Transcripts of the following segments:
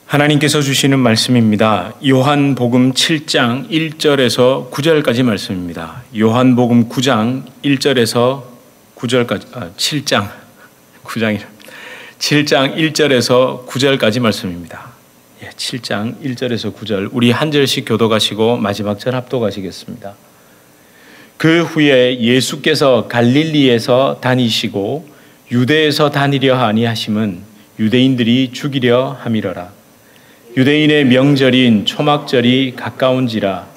하나님께서 주시는 말씀입니다. 요한복음 7장 1절에서 9절까지 말씀입니다. 요한복음 9장 1절에서 9절까지 7장 1절에서 9절까지 말씀입니다. 7장 1절에서 9절 우리 한 절씩 교독하시고 마지막 절 합독하시겠습니다. 그 후에 예수께서 갈릴리에서 다니시고 유대에서 다니려 아니하심은 유대인들이 죽이려 함이러라. 유대인의 명절인 초막절이 가까운지라.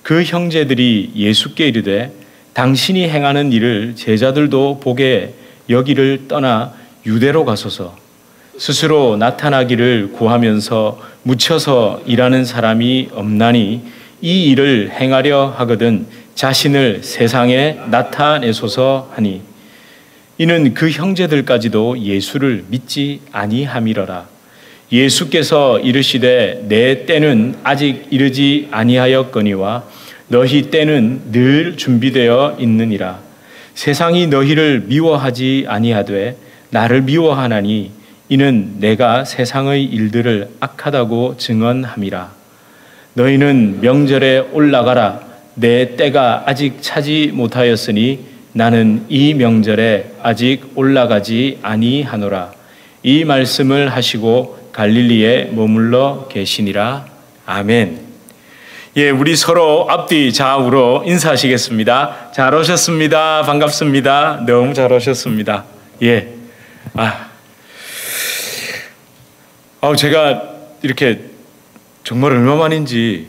그 형제들이 예수께 이르되 당신이 행하는 일을 제자들도 보게 여기를 떠나 유대로 가소서. 스스로 나타나기를 구하면서 묻혀서 일하는 사람이 없나니 이 일을 행하려 하거든 자신을 세상에 나타내소서 하니, 이는 그 형제들까지도 예수를 믿지 아니함이러라. 예수께서 이르시되 내 때는 아직 이르지 아니하였거니와 너희 때는 늘 준비되어 있느니라. 세상이 너희를 미워하지 아니하되 나를 미워하나니 이는 내가 세상의 일들을 악하다고 증언함이라. 너희는 명절에 올라가라. 내 때가 아직 차지 못하였으니 나는 이 명절에 아직 올라가지 아니하노라. 이 말씀을 하시고 갈릴리에 머물러 계시니라. 아멘. 우리 서로 앞뒤 좌우로 인사하시겠습니다. 잘 오셨습니다. 반갑습니다. 너무 잘 오셨습니다. 제가 이렇게 정말 얼마만인지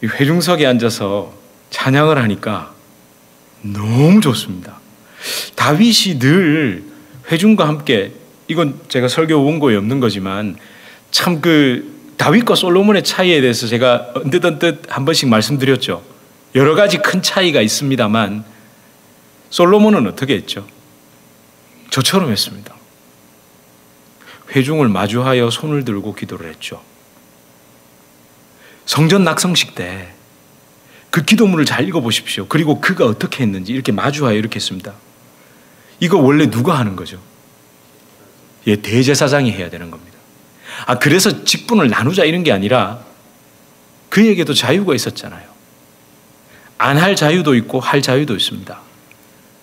회중석에 앉아서 찬양을 하니까 너무 좋습니다. 다윗이 늘 회중과 함께, 이건 제가 설교 원고에 없는 거지만 참 다윗과 솔로몬의 차이에 대해서 제가 언뜻 한 번씩 말씀드렸죠. 여러 가지 큰 차이가 있습니다만 솔로몬은 어떻게 했죠? 저처럼 했습니다. 회중을 마주하여 손을 들고 기도를 했죠. 성전 낙성식 때 그 기도문을 잘 읽어보십시오. 그리고 그가 어떻게 했는지 이렇게 마주하여 이렇게 했습니다. 이거 원래 누가 하는 거죠? 대제사장이 해야 되는 겁니다. 그래서 직분을 나누자 이런 게 아니라 그에게도 자유가 있었잖아요. 안 할 자유도 있고 할 자유도 있습니다.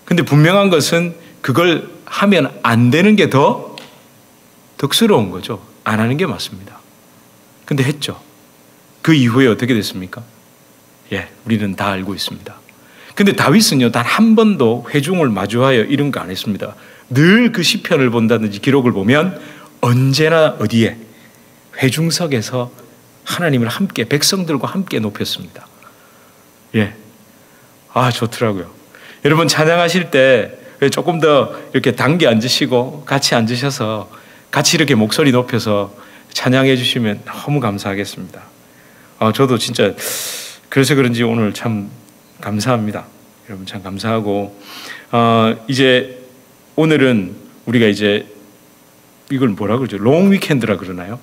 근데 분명한 것은 그걸 하면 안 되는 게 더 덕스러운 거죠. 안 하는 게 맞습니다. 근데 했죠. 그 이후에 어떻게 됐습니까? 우리는 다 알고 있습니다. 근데 다윗은요, 단 한 번도 회중을 마주하여 이런 거 안 했습니다. 늘 그 시편을 본다든지 기록을 보면 언제나 어디에? 회중석에서 하나님을 함께, 백성들과 함께 높였습니다. 좋더라고요. 여러분 찬양하실 때 조금 더 이렇게 당겨 앉으시고 같이 앉으셔서 같이 이렇게 목소리 높여서 찬양해 주시면 너무 감사하겠습니다. 저도 진짜 그래서 그런지 오늘 참 감사합니다. 여러분 참 감사하고, 이제 오늘은 우리가 이제 이걸 뭐라 그러죠? 롱 위켄드라 그러나요?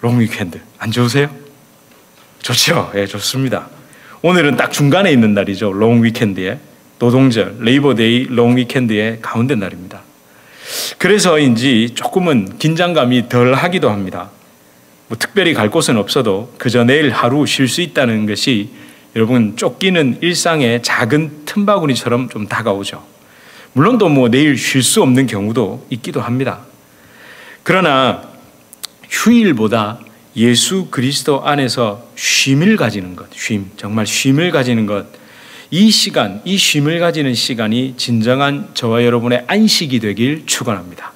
롱 위켄드. 안 좋으세요? 좋죠? 좋습니다. 오늘은 딱 중간에 있는 날이죠. 롱 위켄드에, 노동절, 레이버데이 롱 위켄드의 가운데 날입니다. 그래서인지 조금은 긴장감이 덜 하기도 합니다. 특별히 갈 곳은 없어도 그저 내일 하루 쉴 수 있다는 것이 여러분 쫓기는 일상의 작은 틈바구니처럼 좀 다가오죠. 물론 또 내일 쉴 수 없는 경우도 있기도 합니다. 그러나 휴일보다 예수 그리스도 안에서 쉼을 가지는 것, 정말 쉼을 가지는 것, 이 시간, 이 쉼을 가지는 시간이 진정한 저와 여러분의 안식이 되길 축원합니다.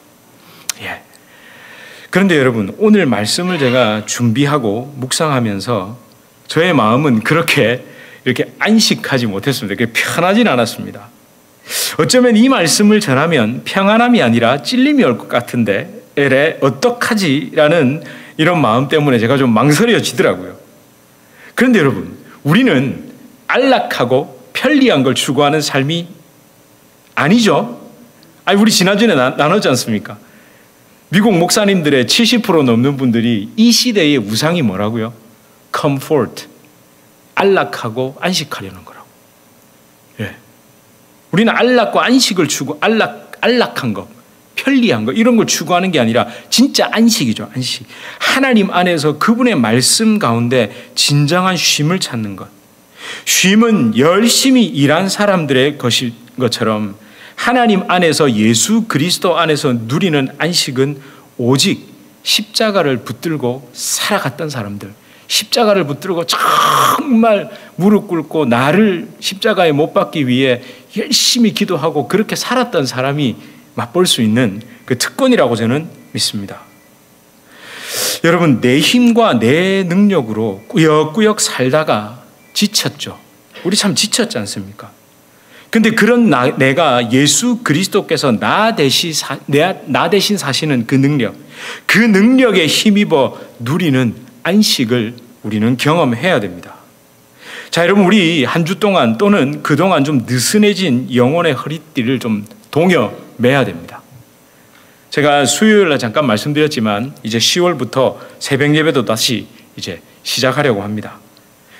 그런데 여러분, 오늘 말씀을 제가 준비하고 묵상하면서 저의 마음은 그렇게 이렇게 안식하지 못했습니다. 그렇게 편하진 않았습니다. 어쩌면 이 말씀을 전하면 평안함이 아니라 찔림이 올 것 같은데 어떡하지라는 이런 마음 때문에 제가 좀 망설여지더라고요. 그런데 여러분, 우리는 안락하고 편리한 걸 추구하는 삶이 아니죠. 우리 지난주에 나눴지 않습니까? 미국 목사님들의 70% 넘는 분들이 이 시대의 우상이 뭐라고요? comfort, 안락하고 안식하려는 거라고. 우리는 안락과 안식을 추구, 안락한 것, 편리한 거 이런 걸 추구하는 게 아니라 진짜 안식이죠. 안식. 하나님 안에서 그분의 말씀 가운데 진정한 쉼을 찾는 것. 쉼은 열심히 일한 사람들의 것일 것처럼 하나님 안에서 예수 그리스도 안에서 누리는 안식은 오직 십자가를 붙들고 살아갔던 사람들, 십자가를 붙들고 정말 무릎 꿇고 나를 십자가에 못 박기 위해 열심히 기도하고 그렇게 살았던 사람이 맛볼 수 있는 그 특권이라고 저는 믿습니다. 여러분, 내 힘과 내 능력으로 꾸역꾸역 살다가 지쳤죠. 우리 참 지쳤지 않습니까? 근데 그런 내가 예수 그리스도께서 나 대신 사시는 그 능력에 힘입어 누리는 안식을 우리는 경험해야 됩니다. 자, 여러분, 우리 한 주 동안 또는 그동안 좀 느슨해진 영혼의 허리띠를 좀 동여매야 됩니다. 제가 수요일 날 잠깐 말씀드렸지만 이제 10월부터 새벽 예배도 다시 이제 시작하려고 합니다.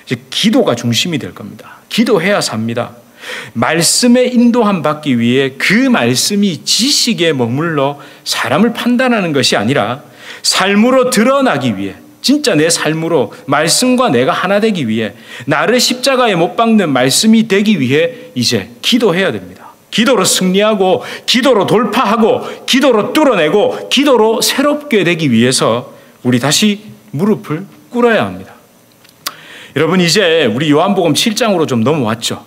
이제 기도가 중심이 될 겁니다. 기도해야 삽니다. 말씀에 인도함 받기 위해 그 말씀이 지식에 머물러 사람을 판단하는 것이 아니라 삶으로 드러나기 위해, 진짜 내 삶으로 말씀과 내가 하나 되기 위해, 나를 십자가에 못 박는 말씀이 되기 위해 이제 기도해야 됩니다. 기도로 승리하고, 기도로 돌파하고, 기도로 뚫어내고, 기도로 새롭게 되기 위해서 우리 다시 무릎을 꿇어야 합니다. 여러분, 이제 우리 요한복음 7장으로 좀 넘어왔죠?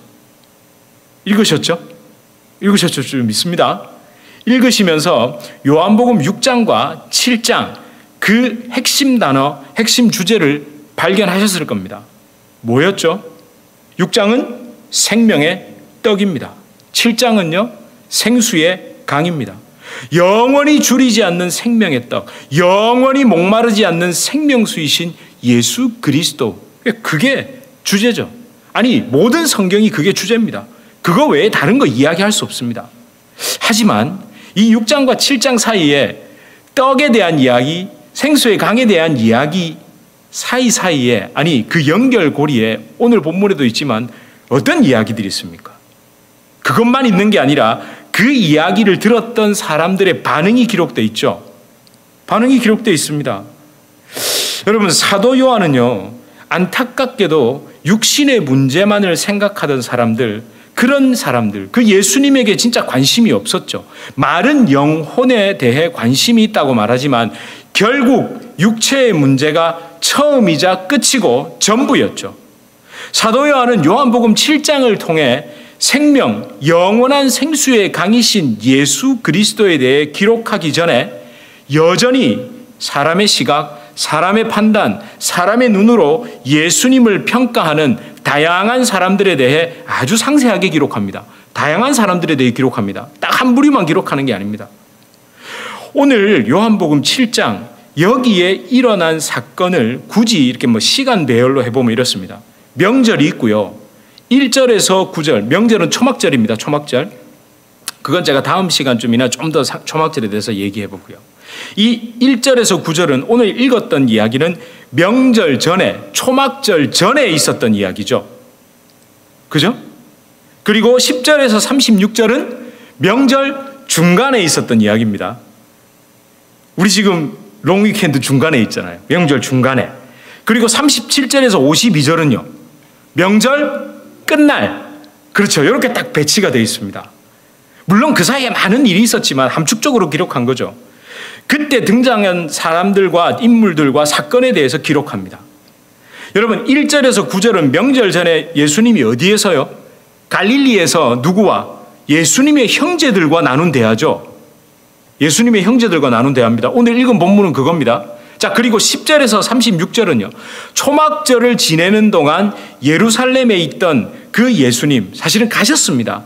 읽으셨죠? 읽으셨죠? 좀 믿습니다. 읽으시면서 요한복음 6장과 7장 그 핵심 단어, 핵심 주제를 발견하셨을 겁니다. 뭐였죠? 6장은 생명의 떡입니다. 7장은요, 생수의 강입니다. 영원히 줄이지 않는 생명의 떡, 영원히 목마르지 않는 생명수이신 예수 그리스도. 그게 주제죠. 아니, 모든 성경이 그게 주제입니다. 그거 외에 다른 거 이야기할 수 없습니다. 하지만 이 6장과 7장 사이에 떡에 대한 이야기, 생수의 강에 대한 이야기 사이사이에, 아니 그 연결고리에 오늘 본문에도 있지만 어떤 이야기들이 있습니까? 그것만 있는 게 아니라 그 이야기를 들었던 사람들의 반응이 기록되어 있죠. 반응이 기록되어 있습니다. 여러분, 사도 요한은요, 안타깝게도 육신의 문제만을 생각하던 사람들, 그런 사람들, 그 예수님에게 진짜 관심이 없었죠. 말은 영혼에 대해 관심이 있다고 말하지만 결국 육체의 문제가 처음이자 끝이고 전부였죠. 사도 요한은 요한복음 7장을 통해 생명, 영원한 생수의 강이신 예수 그리스도에 대해 기록하기 전에 여전히 사람의 시각, 사람의 판단, 사람의 눈으로 예수님을 평가하는 다양한 사람들에 대해 아주 상세하게 기록합니다. 다양한 사람들에 대해 기록합니다. 딱 한 부류만 기록하는 게 아닙니다. 오늘 요한복음 7장 여기에 일어난 사건을 굳이 이렇게 시간 배열로 해보면 이렇습니다. 명절이 있고요. 1절에서 9절, 명절은 초막절입니다. 초막절. 그건 제가 다음 시간쯤이나 좀 더 초막절에 대해서 얘기해 보고요. 이 1절에서 9절은 오늘 읽었던 이야기는 명절 전에, 초막절 전에 있었던 이야기죠. 그죠? 그리고 10절에서 36절은 명절 중간에 있었던 이야기입니다. 우리 지금 롱 위켄드 중간에 있잖아요. 명절 중간에. 그리고 37절에서 52절은요. 명절 끝날. 그렇죠. 이렇게 딱 배치가 되어 있습니다. 물론 그 사이에 많은 일이 있었지만 함축적으로 기록한 거죠. 그때 등장한 사람들과 인물들과 사건에 대해서 기록합니다. 여러분, 1절에서 9절은 명절 전에 예수님이 어디에서요? 갈릴리에서 누구와? 예수님의 형제들과 나눈 대화죠. 예수님의 형제들과 나눈 대화입니다. 오늘 읽은 본문은 그겁니다. 자, 그리고 10절에서 36절은요. 초막절을 지내는 동안 예루살렘에 있던 그 예수님, 사실은 가셨습니다.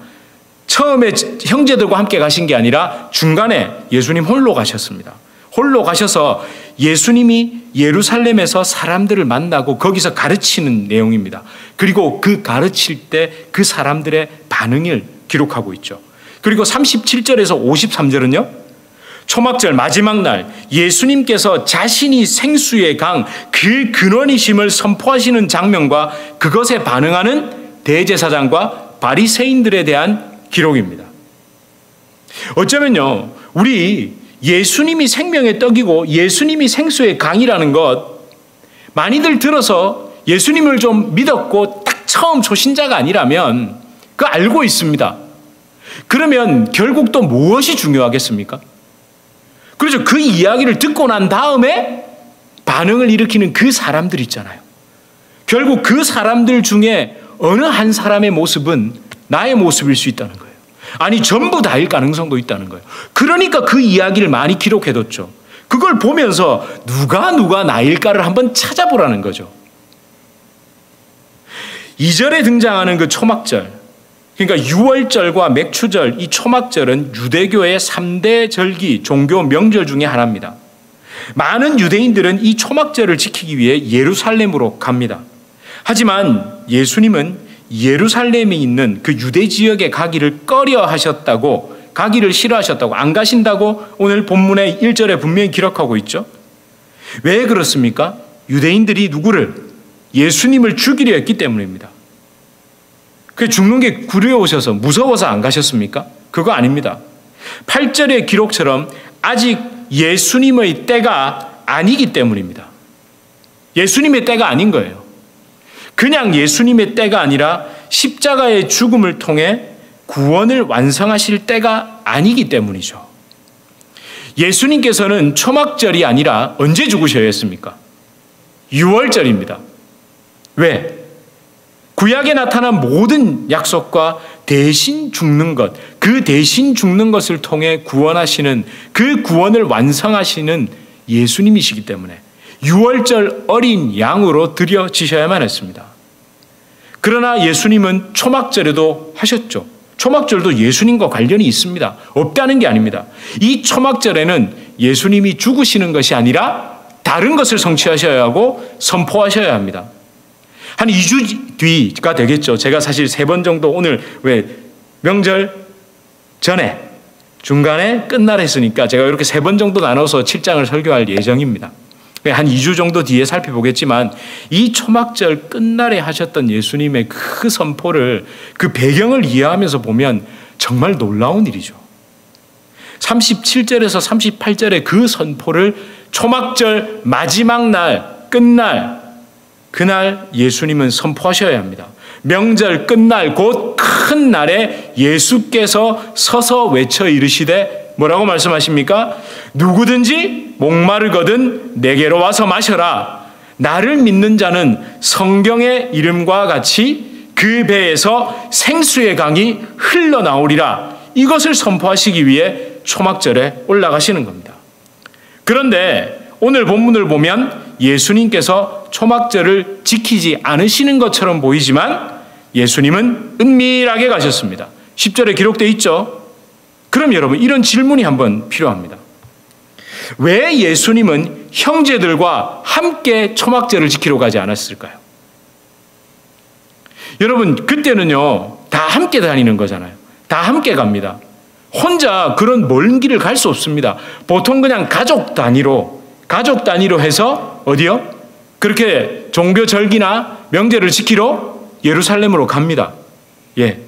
처음에 형제들과 함께 가신 게 아니라 중간에 예수님 홀로 가셨습니다. 홀로 가셔서 예수님이 예루살렘에서 사람들을 만나고 거기서 가르치는 내용입니다. 그리고 그 가르칠 때 그 사람들의 반응을 기록하고 있죠. 그리고 37절에서 53절은요. 초막절 마지막 날 예수님께서 자신이 생수의 강, 그 근원이심을 선포하시는 장면과 그것에 반응하는 대제사장과 바리새인들에 대한 기록입니다. 어쩌면요, 우리 예수님이 생명의 떡이고 예수님이 생수의 강이라는 것 많이들 들어서 예수님을 좀 믿었고 딱 처음 초신자가 아니라면 그거 알고 있습니다. 그러면 결국 또 무엇이 중요하겠습니까? 그렇죠. 그 이야기를 듣고 난 다음에 반응을 일으키는 그 사람들 있잖아요. 결국 그 사람들 중에 어느 한 사람의 모습은 나의 모습일 수 있다는 거예요. 아니 전부 다일 가능성도 있다는 거예요. 그러니까 그 이야기를 많이 기록해뒀죠. 그걸 보면서 누가 나일까를 한번 찾아보라는 거죠. 2절에 등장하는 그 초막절, 그러니까 유월절과 맥추절, 이 초막절은 유대교의 3대 절기, 종교 명절 중에 하나입니다. 많은 유대인들은 이 초막절을 지키기 위해 예루살렘으로 갑니다. 하지만 예수님은 예루살렘에 있는 그 유대 지역에 가기를 꺼려 하셨다고, 가기를 싫어하셨다고, 안 가신다고 오늘 본문의 1절에 분명히 기록하고 있죠. 왜 그렇습니까? 유대인들이 누구를? 예수님을 죽이려 했기 때문입니다. 그 죽는 게 두려우셔서 무서워서 안 가셨습니까? 그거 아닙니다. 8절의 기록처럼 아직 예수님의 때가 아니기 때문입니다. 예수님의 때가 아닌 거예요. 그냥 예수님의 때가 아니라 십자가의 죽음을 통해 구원을 완성하실 때가 아니기 때문이죠. 예수님께서는 초막절이 아니라 언제 죽으셔야 했습니까? 유월절입니다. 왜? 구약에 나타난 모든 약속과 대신 죽는 것, 그 대신 죽는 것을 통해 구원하시는, 그 구원을 완성하시는 예수님이시기 때문에 유월절 어린 양으로 드려지셔야만 했습니다. 그러나 예수님은 초막절에도 하셨죠. 초막절도 예수님과 관련이 있습니다. 없다는 게 아닙니다. 이 초막절에는 예수님이 죽으시는 것이 아니라 다른 것을 성취하셔야 하고 선포하셔야 합니다. 한 2주 뒤가 되겠죠. 제가 사실 3번 정도 오늘 왜 명절 전에 중간에 끝날 했으니까 제가 이렇게 3번 정도 나눠서 7장을 설교할 예정입니다. 한 2주 정도 뒤에 살펴보겠지만 이 초막절 끝날에 하셨던 예수님의 그 선포를, 그 배경을 이해하면서 보면 정말 놀라운 일이죠. 37절에서 38절의 그 선포를 초막절 마지막 날, 끝날, 그날 예수님은 선포하셔야 합니다. 명절 끝날 곧 큰 날에 예수께서 서서 외쳐 이르시되 뭐라고 말씀하십니까? 누구든지 목마르거든 내게로 와서 마셔라. 나를 믿는 자는 성경의 이름과 같이 그 배에서 생수의 강이 흘러나오리라. 이것을 선포하시기 위해 초막절에 올라가시는 겁니다. 그런데 오늘 본문을 보면 예수님께서 초막절을 지키지 않으시는 것처럼 보이지만 예수님은 은밀하게 가셨습니다. 10절에 기록되어 있죠. 그럼 여러분 이런 질문이 한번 필요합니다. 왜 예수님은 형제들과 함께 초막절을 지키러 가지 않았을까요? 여러분 그때는요 다 함께 다니는 거잖아요. 다 함께 갑니다. 혼자 그런 먼 길을 갈 수 없습니다. 보통 그냥 가족 단위로 해서 어디요? 그렇게 종교 절기나 명제를 지키러 예루살렘으로 갑니다. 예.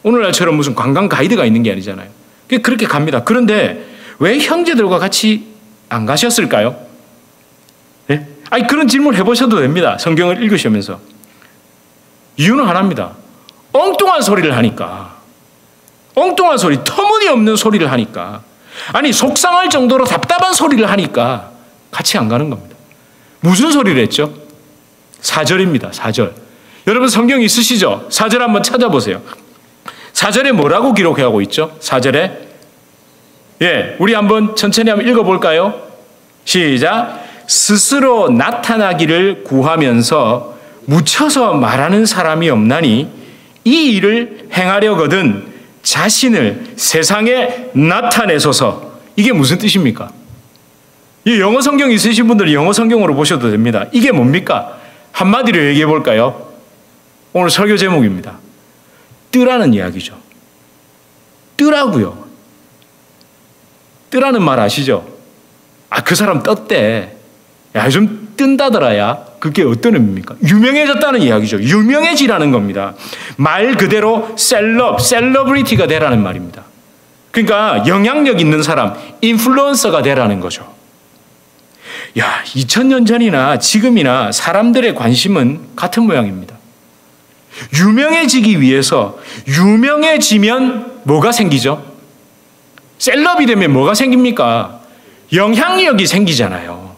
오늘날처럼 무슨 관광 가이드가 있는 게 아니잖아요. 그렇게 갑니다. 그런데 왜 형제들과 같이 안 가셨을까요? 예? 아니, 그런 질문 해보셔도 됩니다. 성경을 읽으시면서. 이유는 하나입니다. 엉뚱한 소리를 하니까. 엉뚱한 소리, 터무니없는 소리를 하니까. 아니, 속상할 정도로 답답한 소리를 하니까 같이 안 가는 겁니다. 무슨 소리를 했죠? 4절입니다. 4절. 여러분 성경 있으시죠? 4절 한번 찾아보세요. 4절에 뭐라고 기록하고 있죠? 4절에 예, 우리 한번 천천히 한번 읽어볼까요? 시작. 스스로 나타나기를 구하면서 묻혀서 말하는 사람이 없나니 이 일을 행하려거든 자신을 세상에 나타내소서. 이게 무슨 뜻입니까? 이 영어 성경 있으신 분들은 영어 성경으로 보셔도 됩니다. 이게 뭡니까? 한마디로 얘기해 볼까요? 오늘 설교 제목입니다. 뜨라는 이야기죠. 뜨라고요. 뜨라는 말 아시죠? 아, 그 사람 떴대. 야, 요즘 뜬다더라야. 그게 어떤 의미입니까? 유명해졌다는 이야기죠. 유명해지라는 겁니다. 말 그대로 셀러브리티가 되라는 말입니다. 그러니까 영향력 있는 사람, 인플루언서가 되라는 거죠. 야, 2000년 전이나 지금이나 사람들의 관심은 같은 모양입니다. 유명해지기 위해서 유명해지면 뭐가 생기죠? 셀럽이 되면 뭐가 생깁니까? 영향력이 생기잖아요.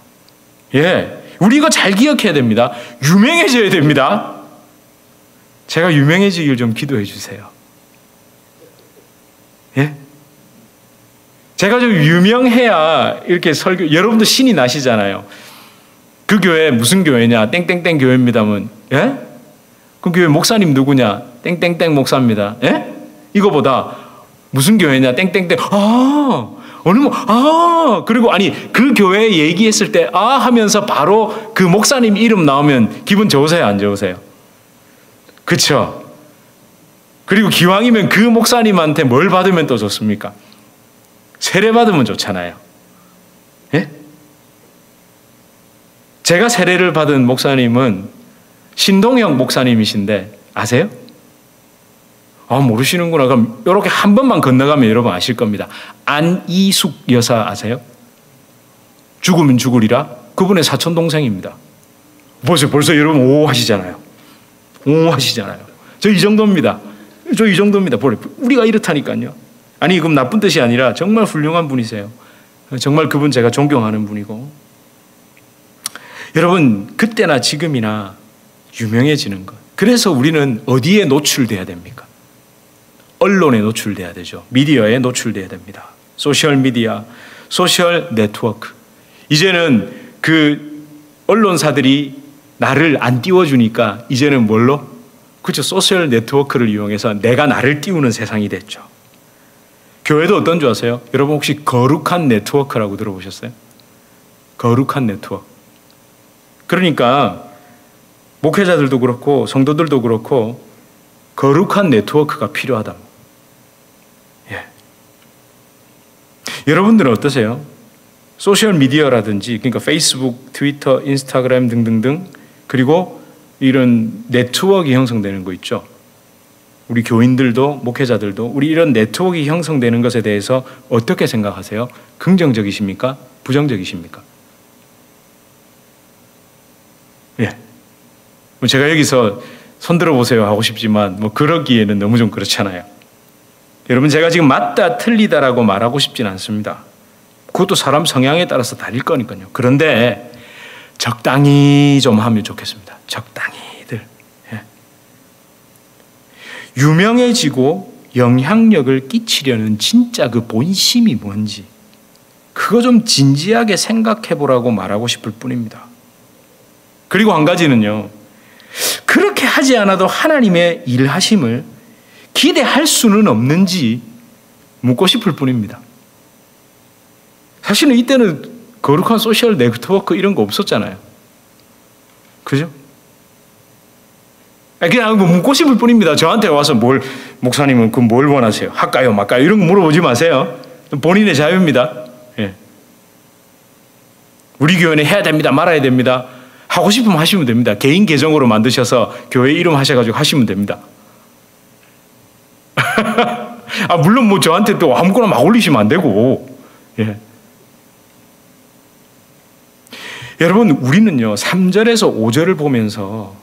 예, 우리 이거 잘 기억해야 됩니다. 유명해져야 됩니다. 제가 유명해지길 좀 기도해 주세요. 예? 제가 좀 유명해야 이렇게 설교, 여러분도 신이 나시잖아요. 그 교회 무슨 교회냐? 땡땡땡 교회입니다면, 예? 그 교회 목사님 누구냐? 땡땡땡 목사입니다. 예? 이거보다 무슨 교회냐? 땡땡땡. 그리고 아니, 그 교회 얘기했을 때, 하면서 바로 그 목사님 이름 나오면 기분 좋으세요? 안 좋으세요? 그쵸? 그리고 기왕이면 그 목사님한테 뭘 받으면 또 좋습니까? 세례 받으면 좋잖아요. 예? 제가 세례를 받은 목사님은 신동혁 목사님이신데 아세요? 모르시는구나. 그럼 이렇게 한 번만 건너가면 여러분 아실 겁니다. 안이숙 여사 아세요? 죽으면 죽으리라. 그분의 사촌 동생입니다. 벌써 여러분 오 하시잖아요. 오 하시잖아요. 저 이 정도입니다. 우리가 이렇다니까요. 아니, 그럼 나쁜 뜻이 아니라 정말 훌륭한 분이세요. 정말 그분 제가 존경하는 분이고. 여러분, 그때나 지금이나 유명해지는 것. 그래서 우리는 어디에 노출돼야 됩니까? 언론에 노출돼야 되죠. 미디어에 노출돼야 됩니다. 소셜미디어, 소셜 네트워크. 이제는 그 언론사들이 나를 안 띄워주니까 이제는 뭘로? 그렇죠. 소셜 네트워크를 이용해서 내가 나를 띄우는 세상이 됐죠. 교회도 어떤 줄 아세요? 여러분 혹시 거룩한 네트워크라고 들어보셨어요? 거룩한 네트워크. 그러니까 목회자들도 그렇고 성도들도 그렇고 거룩한 네트워크가 필요하다. 예. 여러분들은 어떠세요? 소셜미디어라든지, 그러니까 페이스북, 트위터, 인스타그램 등등등, 그리고 이런 네트워크 형성되는 거 있죠. 우리 교인들도 목회자들도 우리 이런 네트워크가 형성되는 것에 대해서 어떻게 생각하세요? 긍정적이십니까? 부정적이십니까? 예. 제가 여기서 손들어 보세요 하고 싶지만 그러기에는 너무 좀 그렇잖아요. 여러분, 제가 지금 맞다 틀리다라고 말하고 싶진 않습니다. 그것도 사람 성향에 따라서 다를 거니까요. 그런데 적당히 좀 하면 좋겠습니다. 적당히들. 예. 유명해지고 영향력을 끼치려는 진짜 그 본심이 뭔지 그거 좀 진지하게 생각해 보라고 말하고 싶을 뿐입니다. 그리고 한 가지는요. 그렇게 하지 않아도 하나님의 일하심을 기대할 수는 없는지 묻고 싶을 뿐입니다. 사실은 이때는 거룩한 소셜 네트워크 이런 거 없었잖아요. 그죠? 그냥 묻고 싶을 뿐입니다. 저한테 와서 목사님은 뭘 원하세요? 할까요? 말까요? 이런 거 물어보지 마세요. 본인의 자유입니다. 예. 우리 교회는 해야 됩니다. 말아야 됩니다. 하고 싶으면 하시면 됩니다. 개인 계정으로 만드셔서 교회 이름 하셔가지고 하시면 됩니다. 물론 저한테 또 아무거나 막 올리시면 안 되고. 예. 여러분, 우리는요 3절에서 5절을 보면서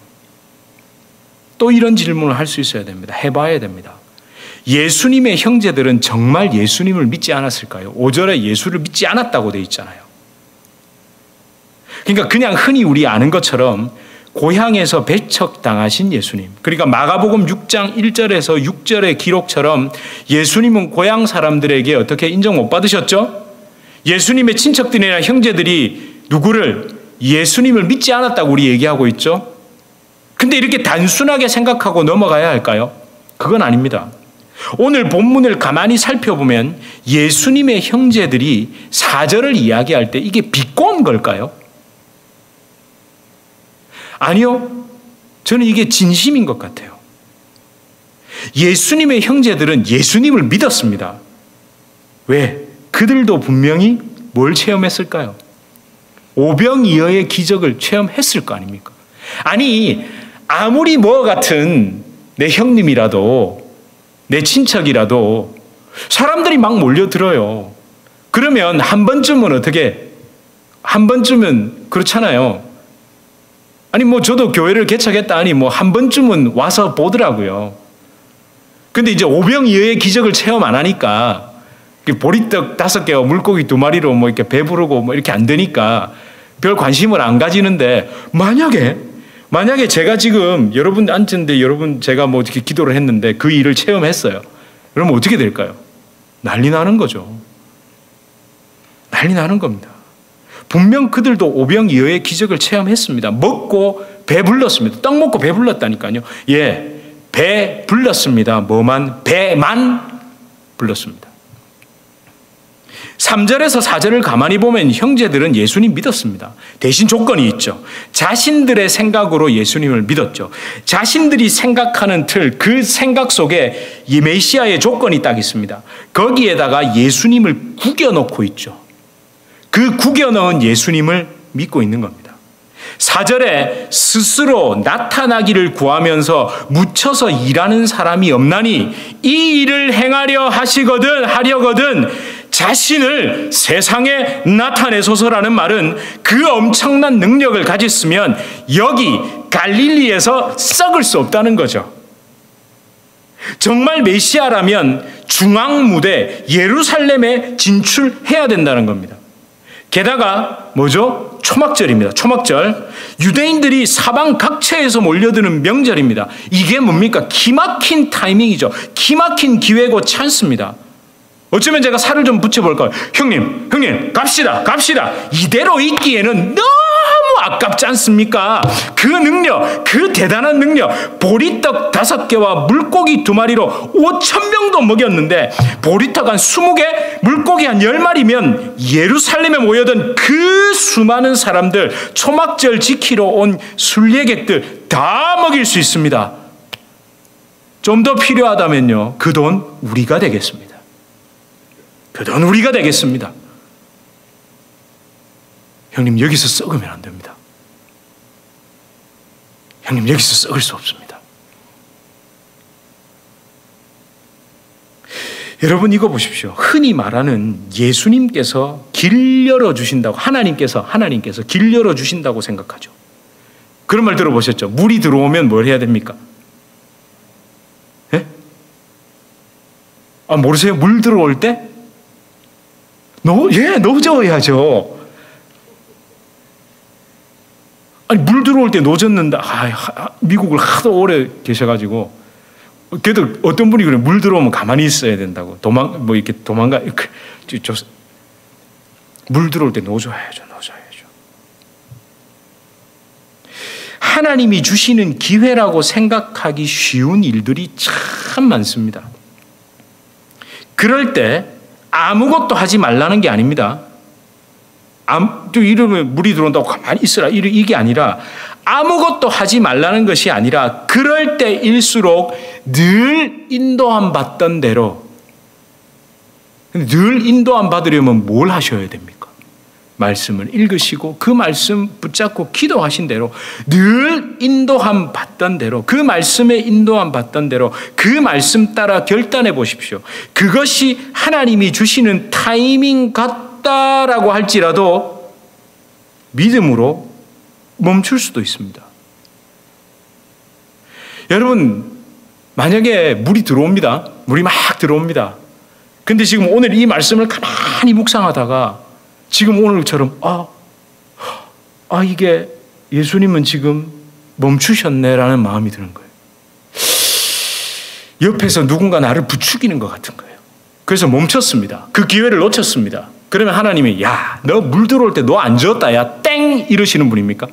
또 이런 질문을 할 수 있어야 됩니다. 해봐야 됩니다. 예수님의 형제들은 정말 예수님을 믿지 않았을까요? 5절에 예수를 믿지 않았다고 되어 있잖아요. 그러니까 그냥 흔히 우리 아는 것처럼 고향에서 배척당하신 예수님, 그러니까 마가복음 6장 1절에서 6절의 기록처럼 예수님은 고향 사람들에게 어떻게 인정 못 받으셨죠? 예수님의 친척들이나 형제들이 누구를? 예수님을 믿지 않았다고 우리 얘기하고 있죠. 근데 이렇게 단순하게 생각하고 넘어가야 할까요? 그건 아닙니다. 오늘 본문을 가만히 살펴보면 예수님의 형제들이 4절을 이야기할 때 이게 비꼬은 걸까요? 아니요. 저는 이게 진심인 것 같아요. 예수님의 형제들은 예수님을 믿었습니다. 왜? 그들도 분명히 뭘 체험했을까요? 오병이어의 기적을 체험했을 거 아닙니까? 아니, 아무리 같은 내 형님이라도 내 친척이라도 사람들이 막 몰려들어요. 그러면 한 번쯤은 그렇잖아요. 아니 뭐 저도 교회를 개척했다 하니 뭐 한 번쯤은 와서 보더라고요. 근데 이제 오병이어의 기적을 체험 안 하니까 보리떡 5개와 물고기 2마리로 뭐 이렇게 배부르고 뭐 이렇게 안 되니까 별 관심을 안 가지는데, 만약에 제가 지금 여러분 앉은데 여러분 제가 뭐 이렇게 기도를 했는데 그 일을 체험했어요. 그러면 어떻게 될까요? 난리 나는 거죠. 난리 나는 겁니다. 분명 그들도 오병이어의 기적을 체험했습니다. 먹고 배불렀습니다. 떡 먹고 배불렀다니까요. 예, 배 불렀습니다. 배만 불렀습니다. 3절에서 4절을 가만히 보면 형제들은 예수님 믿었습니다. 대신 조건이 있죠. 자신들의 생각으로 예수님을 믿었죠. 자신들이 생각하는 틀, 그 생각 속에 이 메시아의 조건이 딱 있습니다. 거기에다가 예수님을 구겨놓고 있죠. 그 구겨넣은 예수님을 믿고 있는 겁니다. 4절에 스스로 나타나기를 구하면서 묻혀서 일하는 사람이 없나니 이 일을 행하려 하려거든 자신을 세상에 나타내소서라는 말은 그 엄청난 능력을 가졌으면 여기 갈릴리에서 썩을 수 없다는 거죠. 정말 메시아라면 중앙무대 예루살렘에 진출해야 된다는 겁니다. 게다가 뭐죠? 초막절입니다. 초막절. 유대인들이 사방 각처에서 몰려드는 명절입니다. 이게 뭡니까? 기막힌 타이밍이죠. 기막힌 기회고 찬스입니다. 어쩌면 제가 살을 좀 붙여볼까요? 형님, 갑시다. 이대로 있기에는 너무 아깝지 않습니까? 그 능력, 그 대단한 능력, 보리떡 5개와 물고기 2마리로 5,000명도 먹였는데, 보리떡 한 20개, 물고기 한 10마리면 예루살렘에 모여든 그 수많은 사람들, 초막절 지키러 온 순례객들 다 먹일 수 있습니다. 좀 더 필요하다면요, 그 돈 우리가 되겠습니다. 그 돈 우리가 되겠습니다. 형님, 여기서 썩으면 안 됩니다. 형님, 여기서 썩을 수 없습니다. 여러분, 이거 보십시오. 흔히 말하는 예수님께서 길 열어주신다고, 하나님께서 길 열어주신다고 생각하죠. 그런 말 들어보셨죠? 물이 들어오면 뭘 해야 됩니까? 예? 모르세요? 물 들어올 때? 노져야죠. 아니, 물 들어올 때 노졌는데, 미국을 하도 오래 계셔가지고, 그래도 어떤 분이 그래, 물 들어오면 가만히 있어야 된다고. 도망가. 물 들어올 때 노져야죠. 하나님이 주시는 기회라고 생각하기 쉬운 일들이 참 많습니다. 그럴 때 아무것도 하지 말라는 게 아닙니다. 이러면 물이 들어온다고 가만히 있으라, 이게 아니라 아무것도 하지 말라는 것이 아니라 그럴 때일수록 늘 인도함 받던 대로, 늘 인도함 받으려면 뭘 하셔야 됩니까? 말씀을 읽으시고 그 말씀 붙잡고 기도하신 대로, 늘 인도함 받던 대로, 그 말씀에 인도함 받던 대로 그 말씀 따라 결단해 보십시오. 그것이 하나님이 주시는 타이밍 같다라고 할지라도 믿음으로 멈출 수도 있습니다. 여러분, 만약에 물이 들어옵니다. 물이 막 들어옵니다. 근데 지금 오늘 이 말씀을 가만히 묵상하다가 지금 오늘처럼 이게 예수님은 지금 멈추셨네라는 마음이 드는 거예요. 옆에서 누군가 나를 부추기는 것 같은 거예요. 그래서 멈췄습니다. 그 기회를 놓쳤습니다. 그러면 하나님이 너 물 들어올 때 너 안 졌다 땡 이러시는 분입니까?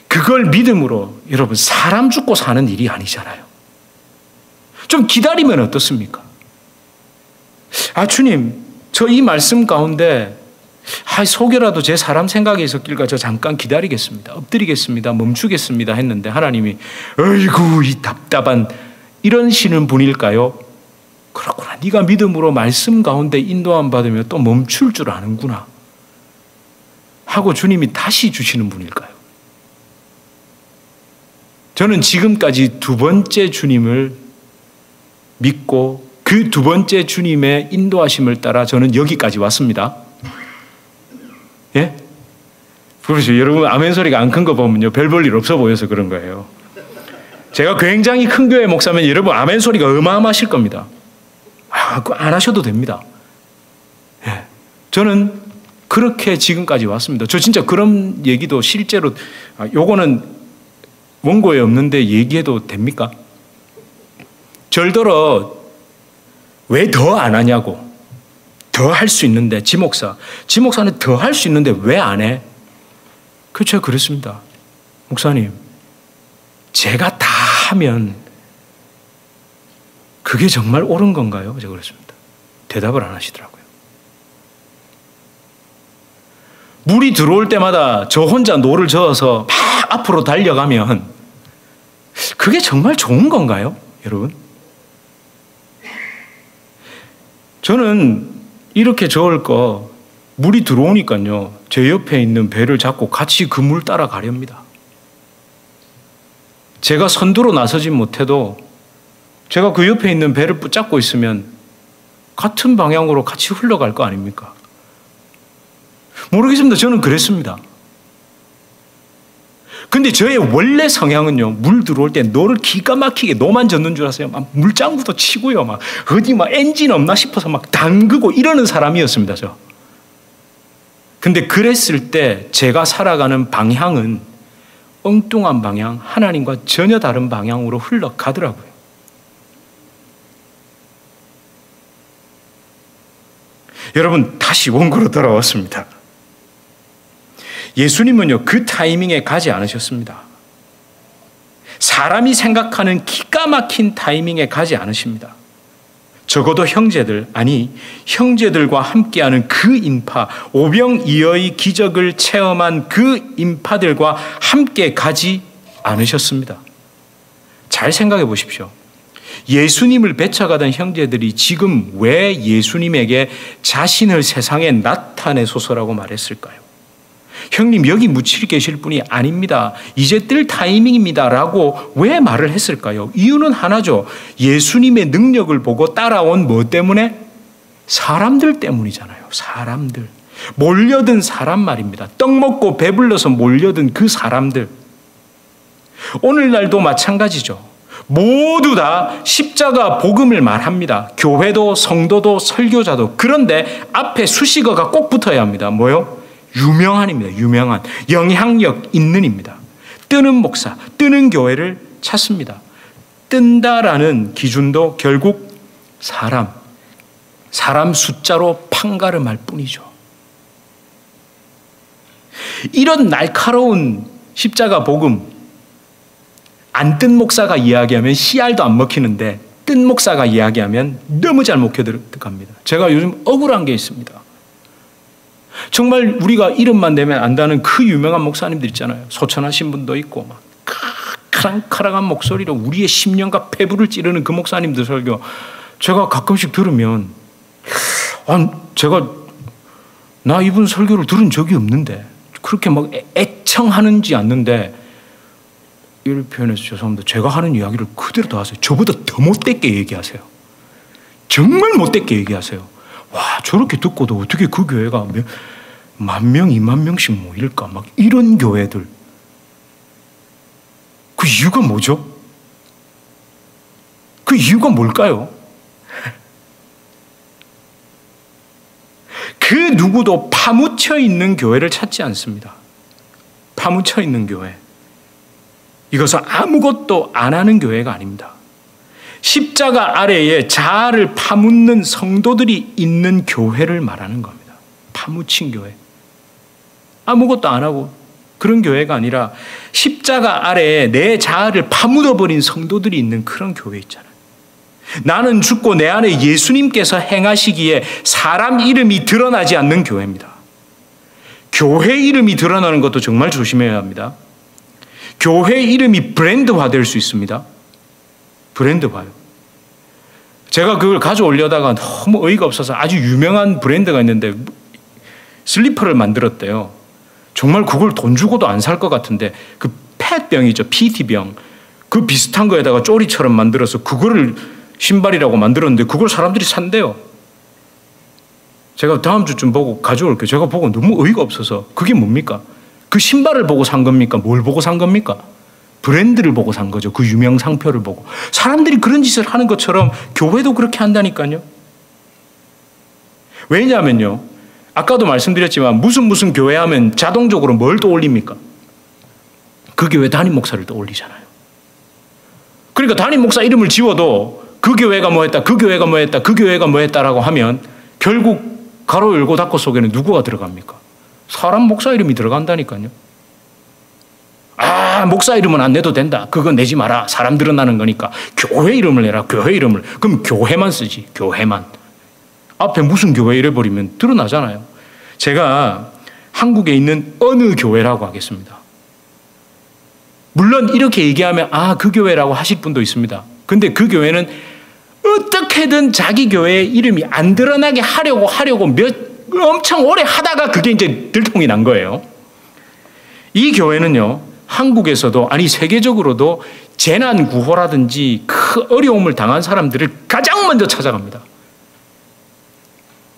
그걸 믿음으로, 여러분, 사람 죽고 사는 일이 아니잖아요. 좀 기다리면 어떻습니까? 주님, 저 이 말씀 가운데 속여라도 제 사람 생각이 있었길까 저 잠깐 기다리겠습니다. 엎드리겠습니다. 멈추겠습니다 했는데 하나님이 어이구 이 답답한 이러시는 분일까요? 그렇구나. 네가 믿음으로 말씀 가운데 인도함 받으면 또 멈출 줄 아는구나 하고 주님이 다시 주시는 분일까요? 저는 지금까지 2번째 주님을 믿고 그 두 번째 주님의 인도하심을 따라 저는 여기까지 왔습니다. 예? 그렇죠. 여러분 아멘 소리가 안 큰 거 보면요. 별 볼 일 없어 보여서 그런 거예요. 제가 굉장히 큰 교회 목사면 여러분 아멘 소리가 어마어마하실 겁니다. 그거 안 하셔도 됩니다. 예. 저는 그렇게 지금까지 왔습니다. 저 진짜 그런 얘기도 실제로 요거는 원고에 없는데 얘기해도 됩니까? 절더러 왜 더 안 하냐고. 더 할 수 있는데 지목사는 더 할 수 있는데 왜 안 해? 그렇죠. 그렇습니다. 목사님 제가 다 하면 그게 정말 옳은 건가요? 제가 그랬습니다. 대답을 안 하시더라고요. 물이 들어올 때마다 저 혼자 노를 저어서 막 앞으로 달려가면 그게 정말 좋은 건가요? 여러분? 저는 이렇게 저을 거 물이 들어오니까요. 제 옆에 있는 배를 잡고 같이 그 물 따라 가렵니다. 제가 선두로 나서지 못해도 제가 그 옆에 있는 배를 붙잡고 있으면 같은 방향으로 같이 흘러갈 거 아닙니까? 모르겠습니다. 저는 그랬습니다. 근데 저의 원래 성향은요, 물 들어올 때 노를 기가 막히게 노만 젓는 줄 아세요? 막 물장구도 치고요, 막 어디 막 엔진 없나 싶어서 막 담그고 이러는 사람이었습니다, 저. 근데 그랬을 때 제가 살아가는 방향은 엉뚱한 방향, 하나님과 전혀 다른 방향으로 흘러가더라고요. 여러분, 다시 원고로 돌아왔습니다. 예수님은요, 그 타이밍에 가지 않으셨습니다. 사람이 생각하는 기가 막힌 타이밍에 가지 않으십니다. 적어도 형제들과 함께하는 그 인파, 오병이어의 기적을 체험한 그 인파들과 함께 가지 않으셨습니다. 잘 생각해 보십시오. 예수님을 좇아가던 형제들이 지금 왜 예수님에게 자신을 세상에 나타내소서라고 말했을까요? 형님 여기 묻혀 계실 분이 아닙니다. 이제 뜰 타이밍입니다. 라고 왜 말을 했을까요? 이유는 하나죠. 예수님의 능력을 보고 따라온 뭐 때문에? 사람들 때문이잖아요. 사람들. 몰려든 사람 말입니다. 떡 먹고 배불러서 몰려든 그 사람들. 오늘날도 마찬가지죠. 모두 다 십자가 복음을 말합니다. 교회도 성도도 설교자도. 그런데 앞에 수식어가 꼭 붙어야 합니다. 뭐요? 유명한입니다. 유명한. 영향력 있는입니다. 뜨는 목사, 뜨는 교회를 찾습니다. 뜬다라는 기준도 결국 사람 숫자로 판가름할 뿐이죠. 이런 날카로운 십자가 복음, 안 뜬 목사가 이야기하면 씨알도 안 먹히는데 뜬 목사가 이야기하면 너무 잘 먹혀 들어갑니다. 제가 요즘 억울한 게 있습니다. 정말 우리가 이름만 내면 안다는 그 유명한 목사님들 있잖아요. 소천하신 분도 있고 막 카랑카랑한 목소리로 우리의 심령과 폐부를 찌르는 그 목사님들 설교 제가 가끔씩 들으면 나 이분 설교를 들은 적이 없는데 그렇게 막 애청하는지 않는데 이를 표현해서 죄송합니다. 제가 하는 이야기를 그대로 다 하세요. 저보다 더 못되게 얘기하세요. 정말 못되게 얘기하세요. 와, 저렇게 듣고도 어떻게 그 교회가 10,000명, 20,000명씩 모일까? 막 이런 교회들. 그 이유가 뭐죠? 그 이유가 뭘까요? 그 누구도 파묻혀 있는 교회를 찾지 않습니다. 파묻혀 있는 교회. 이것은 아무것도 안 하는 교회가 아닙니다. 십자가 아래에 자아를 파묻는 성도들이 있는 교회를 말하는 겁니다. 파묻힌 교회. 아무것도 안 하고 그런 교회가 아니라 십자가 아래에 내 자아를 파묻어버린 성도들이 있는 그런 교회 있잖아요. 나는 죽고 내 안에 예수님께서 행하시기에 사람 이름이 드러나지 않는 교회입니다. 교회 이름이 드러나는 것도 정말 조심해야 합니다. 교회 이름이 브랜드화 될 수 있습니다. 브랜드화요. 제가 그걸 가져오려다가 너무 어이가 없어서 아주 유명한 브랜드가 있는데 슬리퍼를 만들었대요. 정말 그걸 돈 주고도 안 살 것 같은데 그 펫병이죠. PT병. 그 비슷한 거에다가 쪼리처럼 만들어서 그거를 신발이라고 만들었는데 그걸 사람들이 산대요. 제가 다음 주쯤 보고 가져올게요. 제가 보고 너무 어이가 없어서. 그게 뭡니까? 그 신발을 보고 산 겁니까? 뭘 보고 산 겁니까? 브랜드를 보고 산 거죠. 그 유명 상표를 보고. 사람들이 그런 짓을 하는 것처럼 교회도 그렇게 한다니까요. 왜냐하면요, 아까도 말씀드렸지만 무슨 교회 하면 자동적으로 뭘 떠올립니까? 그 교회 담임 목사를 떠올리잖아요. 그러니까 담임 목사 이름을 지워도 그 교회가 뭐 했다, 그 교회가 뭐 했다, 그 교회가 뭐 했다라고 하면 결국 가로 열고 닫고 속에는 누구가 들어갑니까? 사람 목사 이름이 들어간다니까요. 아, 목사 이름은 안 내도 된다. 그건 내지 마라. 사람들은 나는 거니까. 교회 이름을 내라. 교회 이름을. 그럼 교회만 쓰지. 교회만. 앞에 무슨 교회 이래버리면 드러나잖아요. 제가 한국에 있는 어느 교회라고 하겠습니다. 물론 이렇게 얘기하면 아, 그 교회라고 하실 분도 있습니다. 근데 그 교회는 어떻게든 자기 교회의 이름이 안 드러나게 하려고 엄청 오래 하다가 그게 이제 들통이 난 거예요. 이 교회는요, 한국에서도 아니 세계적으로도 재난 구호라든지 큰 어려움을 당한 사람들을 가장 먼저 찾아갑니다.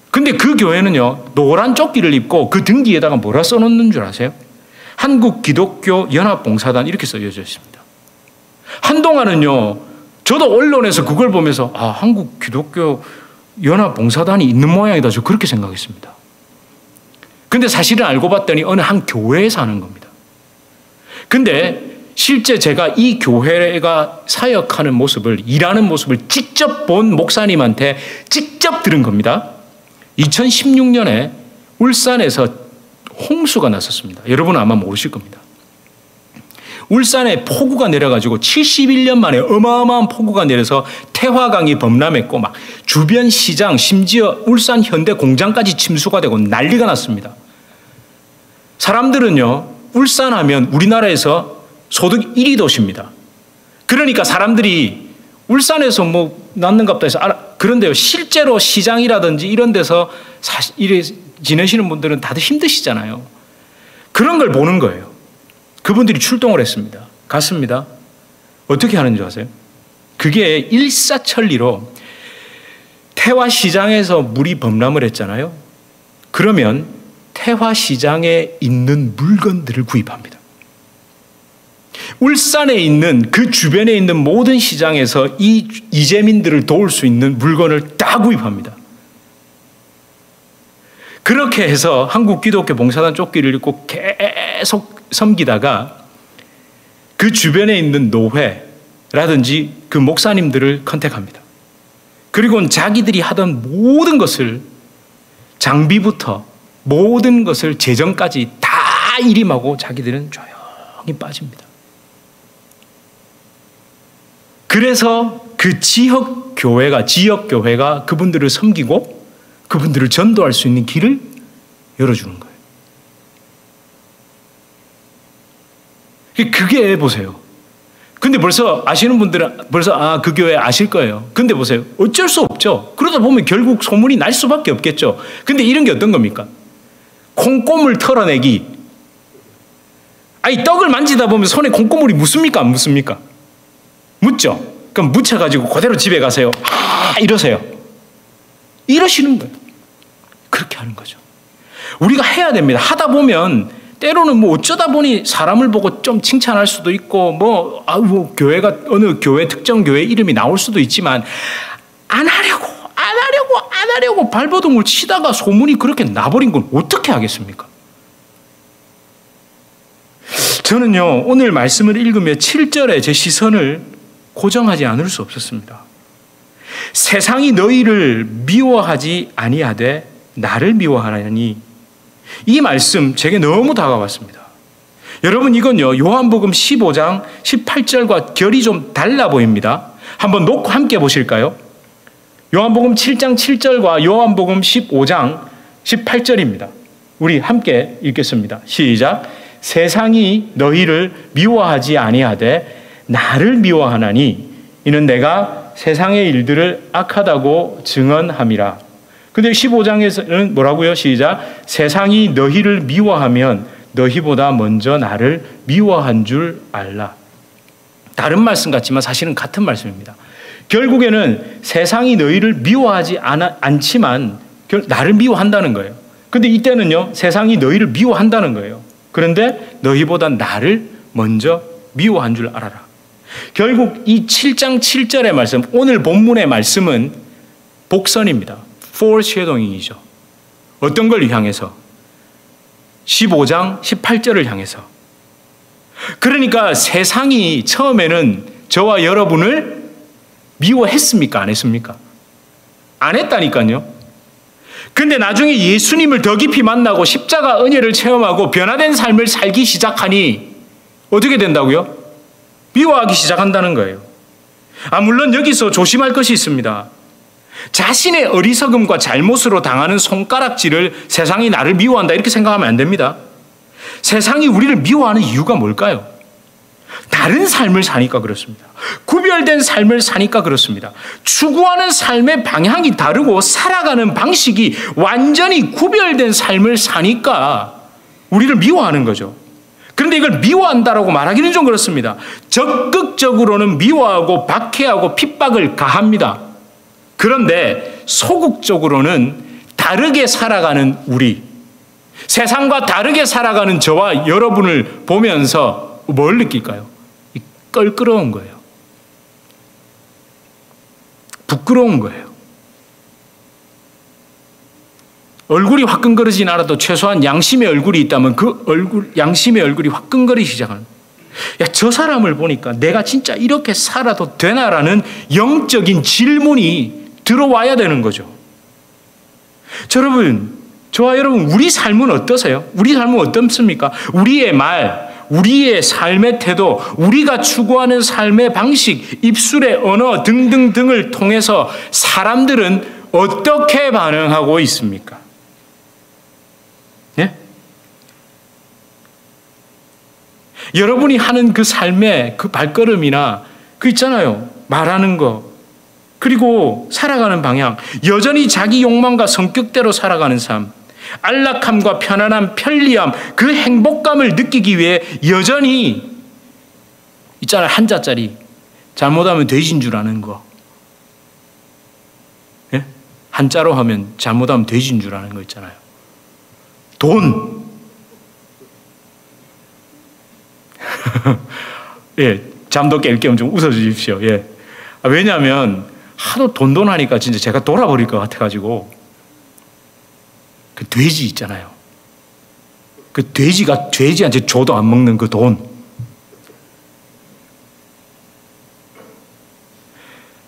근데 그 교회는요, 노란 조끼를 입고 그 등 뒤에다가 뭐라 써놓는 줄 아세요? 한국 기독교 연합봉사단 이렇게 써져 있습니다. 한동안은요, 저도 언론에서 그걸 보면서 아, 한국 기독교 연합봉사단이 있는 모양이다. 저 그렇게 생각했습니다. 근데 사실은 알고 봤더니 어느 한 교회에서 하는 겁니다. 근데 실제 제가 이 교회가 사역하는 모습을, 일하는 모습을 직접 본 목사님한테 직접 들은 겁니다. 2016년에 울산에서 홍수가 났었습니다. 여러분은 아마 모르실 겁니다. 울산에 폭우가 내려가지고 71년 만에 어마어마한 폭우가 내려서 태화강이 범람했고 막 주변 시장, 심지어 울산 현대 공장까지 침수가 되고 난리가 났습니다. 사람들은요, 울산 하면 우리나라에서 소득 1위 도시입니다. 그러니까 사람들이 울산에서 뭐 낳는갑다 해서 그런데요, 실제로 시장이라든지 이런 데서 이래 지내시는 분들은 다들 힘드시잖아요. 그런 걸 보는 거예요. 그분들이 출동을 했습니다. 갔습니다. 어떻게 하는 줄 아세요? 그게 일사천리로 태화시장에서 물이 범람을 했잖아요. 그러면 태화시장에 있는 물건들을 구입합니다. 울산에 있는 그 주변에 있는 모든 시장에서 이 이재민들을 도울 수 있는 물건을 다 구입합니다. 그렇게 해서 한국 기독교 봉사단 조끼를 입고 계속 섬기다가 그 주변에 있는 노회라든지 그 목사님들을 컨택합니다. 그리고는 자기들이 하던 모든 것을, 장비부터 모든 것을, 재정까지 다 일임하고 자기들은 조용히 빠집니다. 그래서 그 지역 교회가 그분들을 섬기고 그분들을 전도할 수 있는 길을 열어주는 거예요. 그게 보세요. 근데 벌써 아시는 분들은 벌써 그 교회 아실 거예요. 근데 보세요. 어쩔 수 없죠. 그러다 보면 결국 소문이 날 수밖에 없겠죠. 근데 이런 게 어떤 겁니까? 콩고물 털어내기. 아니, 떡을 만지다 보면 손에 콩고물이 묻습니까? 안 묻습니까? 묻죠. 그럼 묻혀가지고 그대로 집에 가세요. 이러세요. 이러시는 거예요. 그렇게 하는 거죠. 우리가 해야 됩니다. 하다 보면 때로는 뭐 어쩌다 보니 사람을 보고 좀 칭찬할 수도 있고 교회가 어느 교회 특정 교회 이름이 나올 수도 있지만 안 하려고 발버둥을 치다가 소문이 그렇게 나버린 건 어떻게 하겠습니까? 저는요, 오늘 말씀을 읽으며 7절에 제 시선을 고정하지 않을 수 없었습니다. 세상이 너희를 미워하지 아니하되 나를 미워하나니, 이 말씀 제게 너무 다가왔습니다. 여러분, 이건요, 요한복음 15장 18절과 결이 좀 달라 보입니다. 한번 놓고 함께 보실까요? 요한복음 7장 7절과 요한복음 15장 18절입니다. 우리 함께 읽겠습니다. 시작. 세상이 너희를 미워하지 아니하되 나를 미워하나니 이는 내가 세상의 일들을 악하다고 증언함이라. 근데 15장에서는 뭐라고요? 시작. 세상이 너희를 미워하면 너희보다 먼저 나를 미워한 줄 알라. 다른 말씀 같지만 사실은 같은 말씀입니다. 결국에는 세상이 너희를 미워하지 않지만 나를 미워한다는 거예요. 근데 이때는요, 세상이 너희를 미워한다는 거예요. 그런데 너희보다 나를 먼저 미워한 줄 알아라. 결국 이 7장 7절의 말씀, 오늘 본문의 말씀은 복선입니다. foreshadowing이죠. 어떤 걸 향해서? 15장 18절을 향해서. 그러니까 세상이 처음에는 저와 여러분을 미워했습니까? 안 했습니까? 안 했다니까요. 근데 나중에 예수님을 더 깊이 만나고 십자가 은혜를 체험하고 변화된 삶을 살기 시작하니 어떻게 된다고요? 미워하기 시작한다는 거예요. 물론 여기서 조심할 것이 있습니다. 자신의 어리석음과 잘못으로 당하는 손가락질을 세상이 나를 미워한다 이렇게 생각하면 안 됩니다. 세상이 우리를 미워하는 이유가 뭘까요? 다른 삶을 사니까 그렇습니다. 구별된 삶을 사니까 그렇습니다. 추구하는 삶의 방향이 다르고 살아가는 방식이 완전히 구별된 삶을 사니까 우리를 미워하는 거죠. 그런데 이걸 미워한다라고 말하기는 좀 그렇습니다. 적극적으로는 미워하고 박해하고 핍박을 가합니다. 그런데 소극적으로는 다르게 살아가는 우리, 세상과 다르게 살아가는 저와 여러분을 보면서 뭘 느낄까요? 껄끄러운 거예요. 부끄러운 거예요. 얼굴이 화끈거리진 않아도 최소한 양심의 얼굴이 있다면 양심의 얼굴이 화끈거리기 시작하는. 야, 저 사람을 보니까 내가 진짜 이렇게 살아도 되나라는 영적인 질문이 들어와야 되는 거죠. 여러분, 저와 여러분, 우리 삶은 어떠세요? 우리 삶은 어떻습니까? 우리의 말, 우리의 삶의 태도, 우리가 추구하는 삶의 방식, 입술의 언어 등등등을 통해서 사람들은 어떻게 반응하고 있습니까? 예? 여러분이 하는 그 삶의 그 발걸음이나 그 있잖아요. 말하는 거, 그리고 살아가는 방향, 여전히 자기 욕망과 성격대로 살아가는 삶, 안락함과 편안함, 편리함, 그 행복감을 느끼기 위해 여전히 있잖아요. 한자짜리 잘못하면 돼지인 줄 아는 거. 예? 한자로 하면 잘못하면 돼지인 줄 아는 거 있잖아요. 돈. 예, 잠도 깰 겸 좀 웃어주십시오. 예. 왜냐하면 하도 돈 하니까 진짜 제가 돌아버릴 것 같아가지고. 그 돼지 있잖아요. 그 돼지가 돼지한테 줘도 안 먹는 그 돈.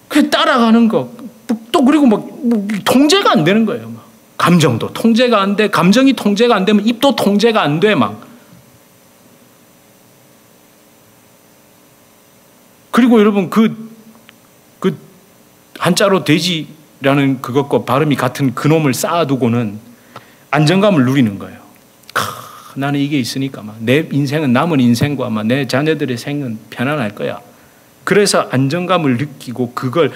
그 따라가는 거. 또 그리고 막 통제가 안 되는 거예요. 막. 감정도 통제가 안 돼. 감정이 통제가 안 되면 입도 통제가 안 돼. 막. 그리고 여러분 그 한자로 돼지라는 그것과 발음이 같은 그놈을 쌓아두고는 안정감을 누리는 거예요. 나는 이게 있으니까 내 인생은 남은 인생과 내 자녀들의 생은 편안할 거야. 그래서 안정감을 느끼고 그걸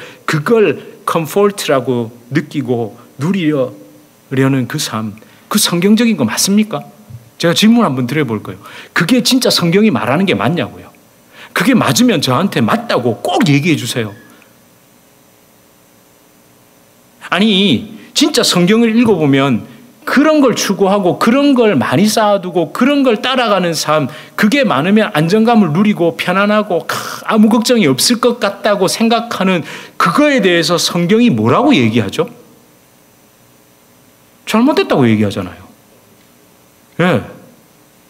컴포트라고 느끼고 누리려는 그 삶, 그 성경적인 거 맞습니까? 제가 질문 한번 드려볼 거예요. 그게 진짜 성경이 말하는 게 맞냐고요. 그게 맞으면 저한테 맞다고 꼭 얘기해 주세요. 아니 진짜 성경을 읽어보면 그런 걸 추구하고 그런 걸 많이 쌓아두고 그런 걸 따라가는 삶, 그게 많으면 안정감을 누리고 편안하고 아무 걱정이 없을 것 같다고 생각하는 그거에 대해서 성경이 뭐라고 얘기하죠? 잘못됐다고 얘기하잖아요. 예.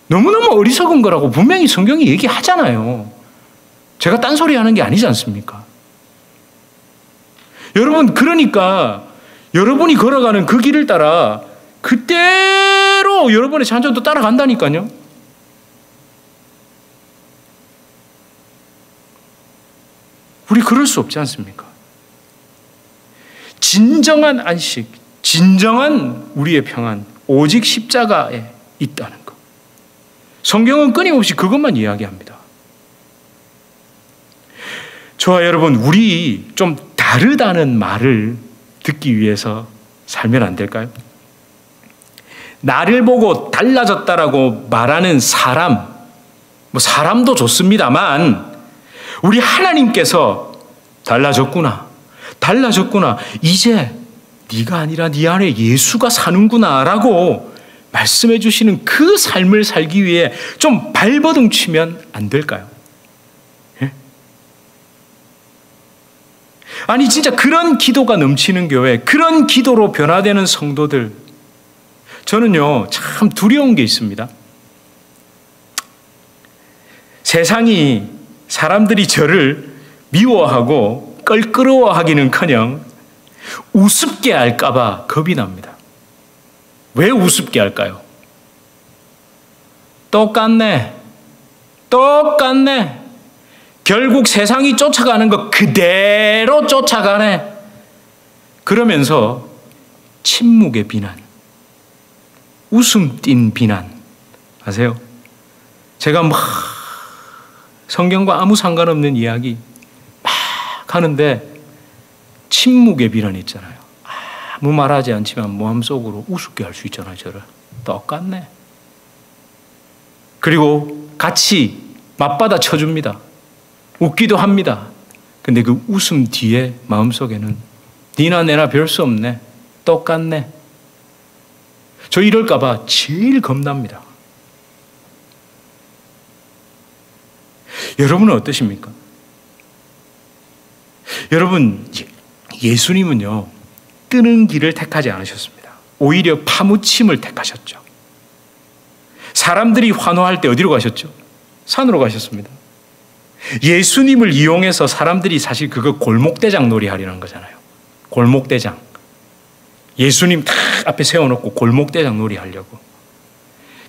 너무너무 어리석은 거라고 분명히 성경이 얘기하잖아요. 제가 딴소리 하는 게 아니지 않습니까? 여러분, 그러니까 여러분이 걸어가는 그 길을 따라 그대로 여러분의 자녀도 따라간다니까요. 우리 그럴 수 없지 않습니까? 진정한 안식, 진정한 우리의 평안, 오직 십자가에 있다는 것. 성경은 끊임없이 그것만 이야기합니다. 저와 여러분, 우리 좀 다르다는 말을 듣기 위해서 살면 안 될까요? 나를 보고 달라졌다라고 말하는 사람, 사람도 좋습니다만 우리 하나님께서 달라졌구나. 달라졌구나. 이제 네가 아니라 네 안에 예수가 사는구나 라고 말씀해 주시는 그 삶을 살기 위해 좀 발버둥 치면 안 될까요? 예? 아니 진짜 그런 기도가 넘치는 교회, 그런 기도로 변화되는 성도들, 저는요 참 두려운 게 있습니다. 세상이 사람들이 저를 미워하고 껄끄러워하기는커녕 우습게 할까 봐 겁이 납니다. 왜 우습게 할까요? 똑같네. 결국 세상이 쫓아가는 거 그대로 쫓아가네. 그러면서 침묵의 비난, 웃음 띤 비난 아세요? 제가 막 성경과 아무 상관없는 이야기 막 하는데 침묵의 비난이 있잖아요. 아무 말하지 않지만 마음속으로 우습게 할 수 있잖아요. 저를. 똑같네. 그리고 같이 맞받아 쳐줍니다. 웃기도 합니다. 근데 그 웃음 뒤에 마음속에는 니나 내나 별 수 없네. 똑같네. 저 이럴까 봐 제일 겁납니다. 여러분은 어떠십니까? 여러분, 예수님은요, 뜨는 길을 택하지 않으셨습니다. 오히려 파무침을 택하셨죠. 사람들이 환호할 때 어디로 가셨죠? 산으로 가셨습니다. 예수님을 이용해서 사람들이 사실 그거 골목대장 놀이 하려는 거잖아요. 골목대장. 예수님 딱 앞에 세워놓고 골목대장 놀이 하려고.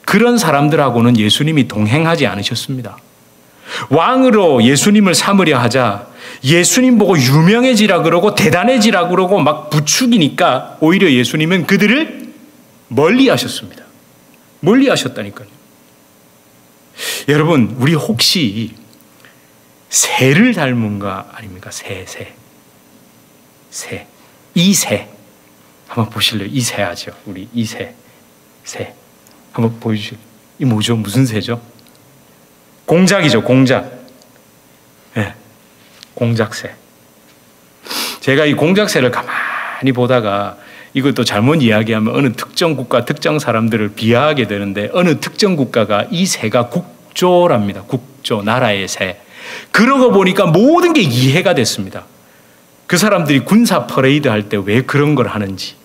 그런 사람들하고는 예수님이 동행하지 않으셨습니다. 왕으로 예수님을 삼으려 하자 예수님 보고 유명해지라 그러고 대단해지라 그러고 막 부추기니까 오히려 예수님은 그들을 멀리 하셨습니다. 멀리 하셨다니까요. 여러분, 우리 혹시 새를 닮은 거 아닙니까? 새. 이 새. 한번 보실래요? 이 새 아죠? 우리 이 새. 새. 한번 보여주실래요? 이 뭐죠? 무슨 새죠? 공작이죠, 공작. 네, 공작새. 제가 이 공작새를 가만히 보다가 이것도 잘못 이야기하면 어느 특정 국가, 특정 사람들을 비하하게 되는데 어느 특정 국가가 이 새가 국조랍니다. 국조, 나라의 새. 그러고 보니까 모든 게 이해가 됐습니다. 그 사람들이 군사 퍼레이드 할 때 왜 그런 걸 하는지,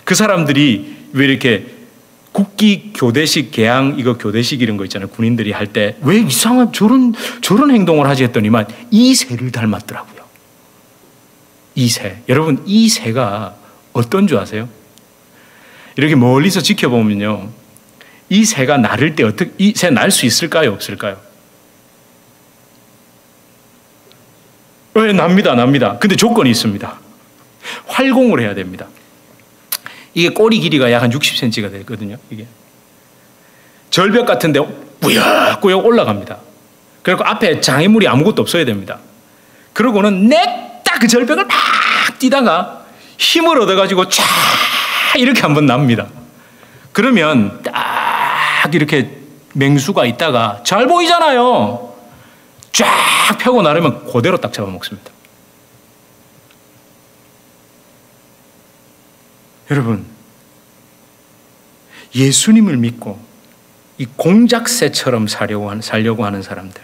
그 사람들이 왜 이렇게 국기 교대식, 개항, 이거 교대식 이런 거 있잖아요. 군인들이 할 때 왜 이상한 저런 행동을 하지 했더니만 이 새를 닮았더라고요. 이 새. 여러분, 이 새가 어떤 줄 아세요? 이렇게 멀리서 지켜보면요, 이 새가 날을 때 어떻게, 이 새 날 수 있을까요? 없을까요? 왜? 납니다. 근데 조건이 있습니다. 활공을 해야 됩니다. 이게 꼬리 길이가 약 한 60cm가 되거든요. 이게 절벽 같은데 꾸역꾸역 올라갑니다. 그리고 앞에 장애물이 아무것도 없어야 됩니다. 그러고는 냈다 그 절벽을 막 뛰다가 힘을 얻어가지고 쫙 이렇게 한번 납니다. 그러면 딱 이렇게 맹수가 있다가 잘 보이잖아요. 쫙 펴고 나르면 그대로 딱 잡아먹습니다. 여러분, 예수님을 믿고 이 공작새처럼 살려고 하는 사람들,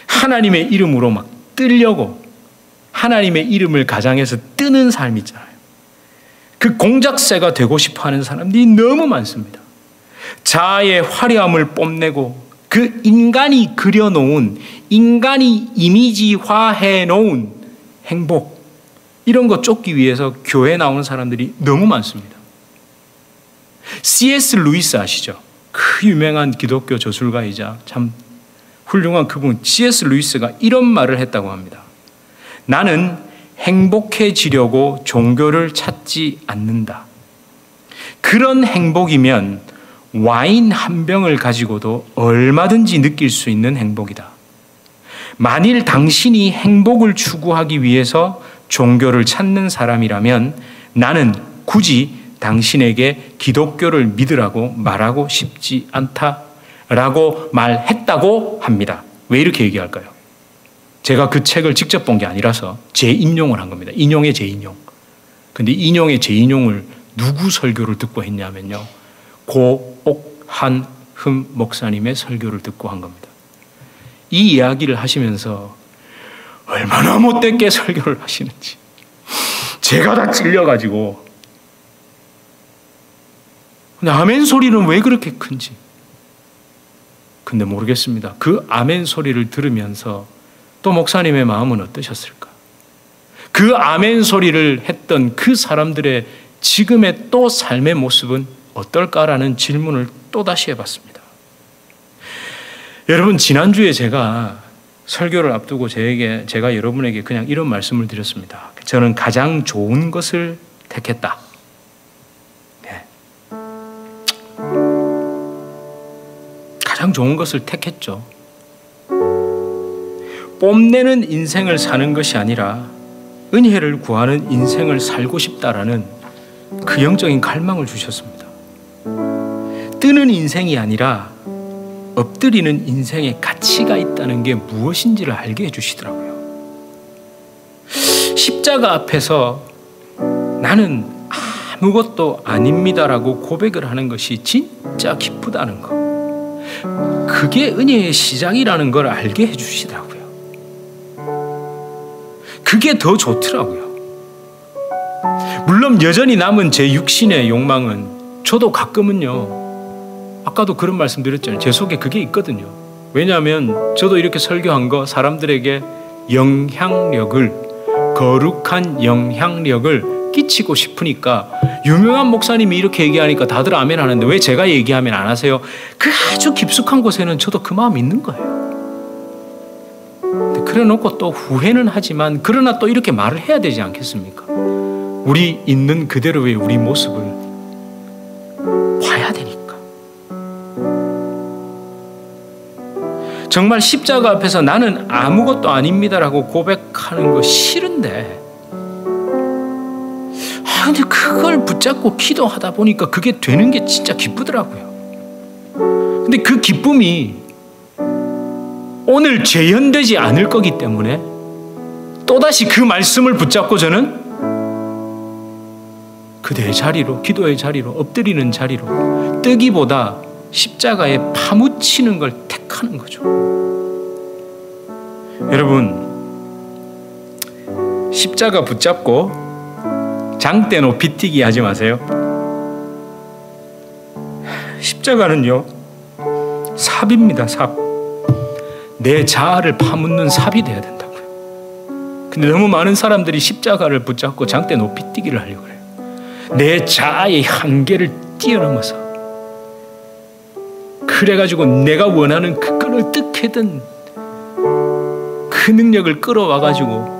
하나님의 이름으로 막 뜨려고 하나님의 이름을 가장해서 뜨는 삶 있잖아요. 그 공작새가 되고 싶어하는 사람들이 너무 많습니다. 자아의 화려함을 뽐내고 그 인간이 그려놓은, 인간이 이미지화해 놓은 행복, 이런 거 쫓기 위해서 교회에 나오는 사람들이 너무 많습니다. C.S. 루이스 아시죠? 그 유명한 기독교 저술가이자 참 훌륭한 그분 C.S. 루이스가 이런 말을 했다고 합니다. 나는 행복해지려고 종교를 찾지 않는다. 그런 행복이면 와인 한 병을 가지고도 얼마든지 느낄 수 있는 행복이다. 만일 당신이 행복을 추구하기 위해서 종교를 찾는 사람이라면 나는 굳이 당신에게 기독교를 믿으라고 말하고 싶지 않다라고 말했다고 합니다. 왜 이렇게 얘기할까요? 제가 그 책을 직접 본 게 아니라서 재인용을 한 겁니다. 인용의 재인용. 근데 인용의 재인용을 누구 설교를 듣고 했냐면요. 고 옥한흠 목사님의 설교를 듣고 한 겁니다. 이 이야기를 하시면서 얼마나 못되게 설교를 하시는지 제가 다 찔려가지고, 근데 아멘 소리는 왜 그렇게 큰지. 근데 모르겠습니다. 그 아멘 소리를 들으면서 또 목사님의 마음은 어떠셨을까? 그 아멘 소리를 했던 그 사람들의 지금의 또 삶의 모습은 어떨까라는 질문을 또다시 해봤습니다. 여러분, 지난주에 제가 설교를 앞두고 제가 여러분에게 그냥 이런 말씀을 드렸습니다. 저는 가장 좋은 것을 택했다. 네. 가장 좋은 것을 택했죠. 뽐내는 인생을 사는 것이 아니라 은혜를 구하는 인생을 살고 싶다라는 그 영적인 갈망을 주셨습니다. 뜨는 인생이 아니라 엎드리는 인생에 가치가 있다는 게 무엇인지를 알게 해주시더라고요. 십자가 앞에서 나는 아무것도 아닙니다라고 고백을 하는 것이 진짜 기쁘다는 것. 그게 은혜의 시작이라는 걸 알게 해주시더라고요. 그게 더 좋더라고요. 물론 여전히 남은 제 육신의 욕망은 저도 가끔은요, 아까도 그런 말씀 드렸잖아요. 제 속에 그게 있거든요. 왜냐하면 저도 이렇게 설교한 거 사람들에게 영향력을, 거룩한 영향력을 끼치고 싶으니까, 유명한 목사님이 이렇게 얘기하니까 다들 아멘 하는데 왜 제가 얘기하면 안 하세요? 그 아주 깊숙한 곳에는 저도 그 마음이 있는 거예요. 그래 놓고 또 후회는 하지만, 그러나 또 이렇게 말을 해야 되지 않겠습니까? 우리 있는 그대로의 우리 모습을 봐야 되니까. 정말 십자가 앞에서 나는 아무것도 아닙니다라고 고백하는 거 싫은데, 근데 그걸 붙잡고 기도하다 보니까 그게 되는 게 진짜 기쁘더라고요. 근데 그 기쁨이 오늘 재현되지 않을 거기 때문에 또다시 그 말씀을 붙잡고 저는 그대의 자리로, 기도의 자리로, 엎드리는 자리로 뜨기보다 십자가에 파묻히는 걸 택하는 거죠. 여러분, 십자가 붙잡고 장대 높이 뛰기 하지 마세요. 십자가는요, 삽입니다. 삽. 내 자아를 파묻는 삽이 돼야 된다고요. 근데 너무 많은 사람들이 십자가를 붙잡고 장대 높이 뛰기를 하려고 그래요. 내 자아의 한계를 뛰어넘어서, 그래가지고 내가 원하는 그 끈을 어떻게든 그 능력을 끌어와가지고,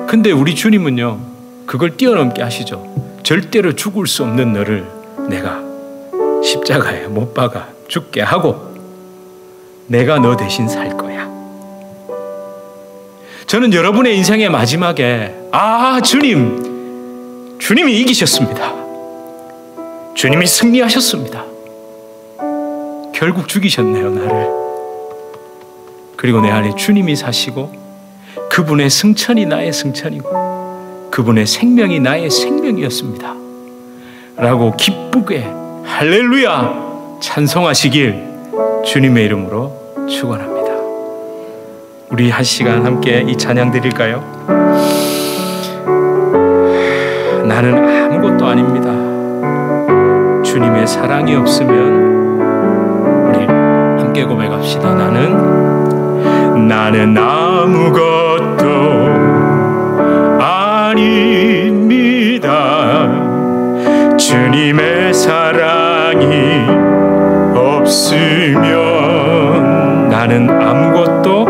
근데 우리 주님은요 그걸 뛰어넘게 하시죠. 절대로 죽을 수 없는 너를 내가 십자가에 못 박아 죽게 하고 내가 너 대신 살 거야. 저는 여러분의 인생의 마지막에 주님이 이기셨습니다. 주님이 승리하셨습니다. 결국 죽이셨네요, 나를. 그리고 내 안에 주님이 사시고 그분의 승천이 나의 승천이고 그분의 생명이 나의 생명이었습니다 라고 기쁘게 할렐루야 찬송하시길 주님의 이름으로 축원합니다. 우리 한 시간 함께 이 찬양 드릴까요? 나는 아무것도 아닙니다. 주님의 사랑이 없으면 우리 함께 고백합시다. 나는 아무것도 아닙니다. 주님의 사랑이 없으면 나는 아무것도